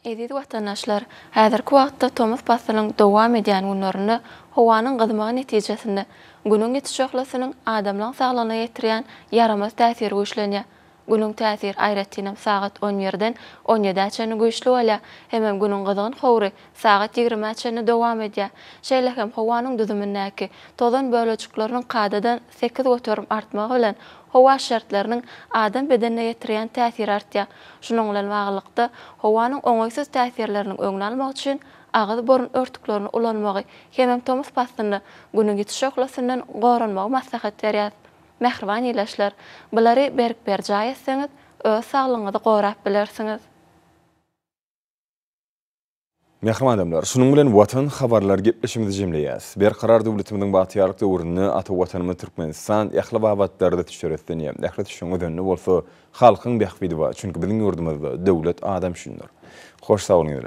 Ezidi watandaşlar, häzirki wagtda Thomas Passalyň dowam edýän günlerini howanyň gyzmagy netijesinde günüň ýetişýäklasynyň adamlaryň saglygyna ýetirýän yaramaz täsiri güýçlenýär. Günüň täsiri aýratynam sagat 11-den 17-çe güýçli bolýar. Hemem günüň gyzgyn howry sagat 20-çe dowam edýär. Şeýle hem howanyň düzümindäki tozan bölejikleriniň kadadan 8 götürüm artmagy bilen howa şartlarynyň adam bedenine ýetirýän täsiri artýar. Şunuň bilen baglykda howanyň oňaýsız täsirleriniň öňüne almak üçin agyz borun örtüklerini ulanmagy hemem Thomas Passalyň günüň ýetişýäklasynyň goranmagy maslahat berýär. Mähriban eleşler, bulary berk berjaý etseňiz, öz saglygyňyzy gorap bilersiňiz. Mehriman adamlar, şunun bilen watan habarlar gepleşimizi jemleýäs. Bir karar döwletimiň batýarlyk döwründe ata watanymy Türkmenistan ähli babatlarda tüşüretdenýär. Ähli tüşüňe dönne bolsa halkyň behbidi bar. Çünki biziň ýurdumyzda döwlet adam şundur. Hoş sağ olun,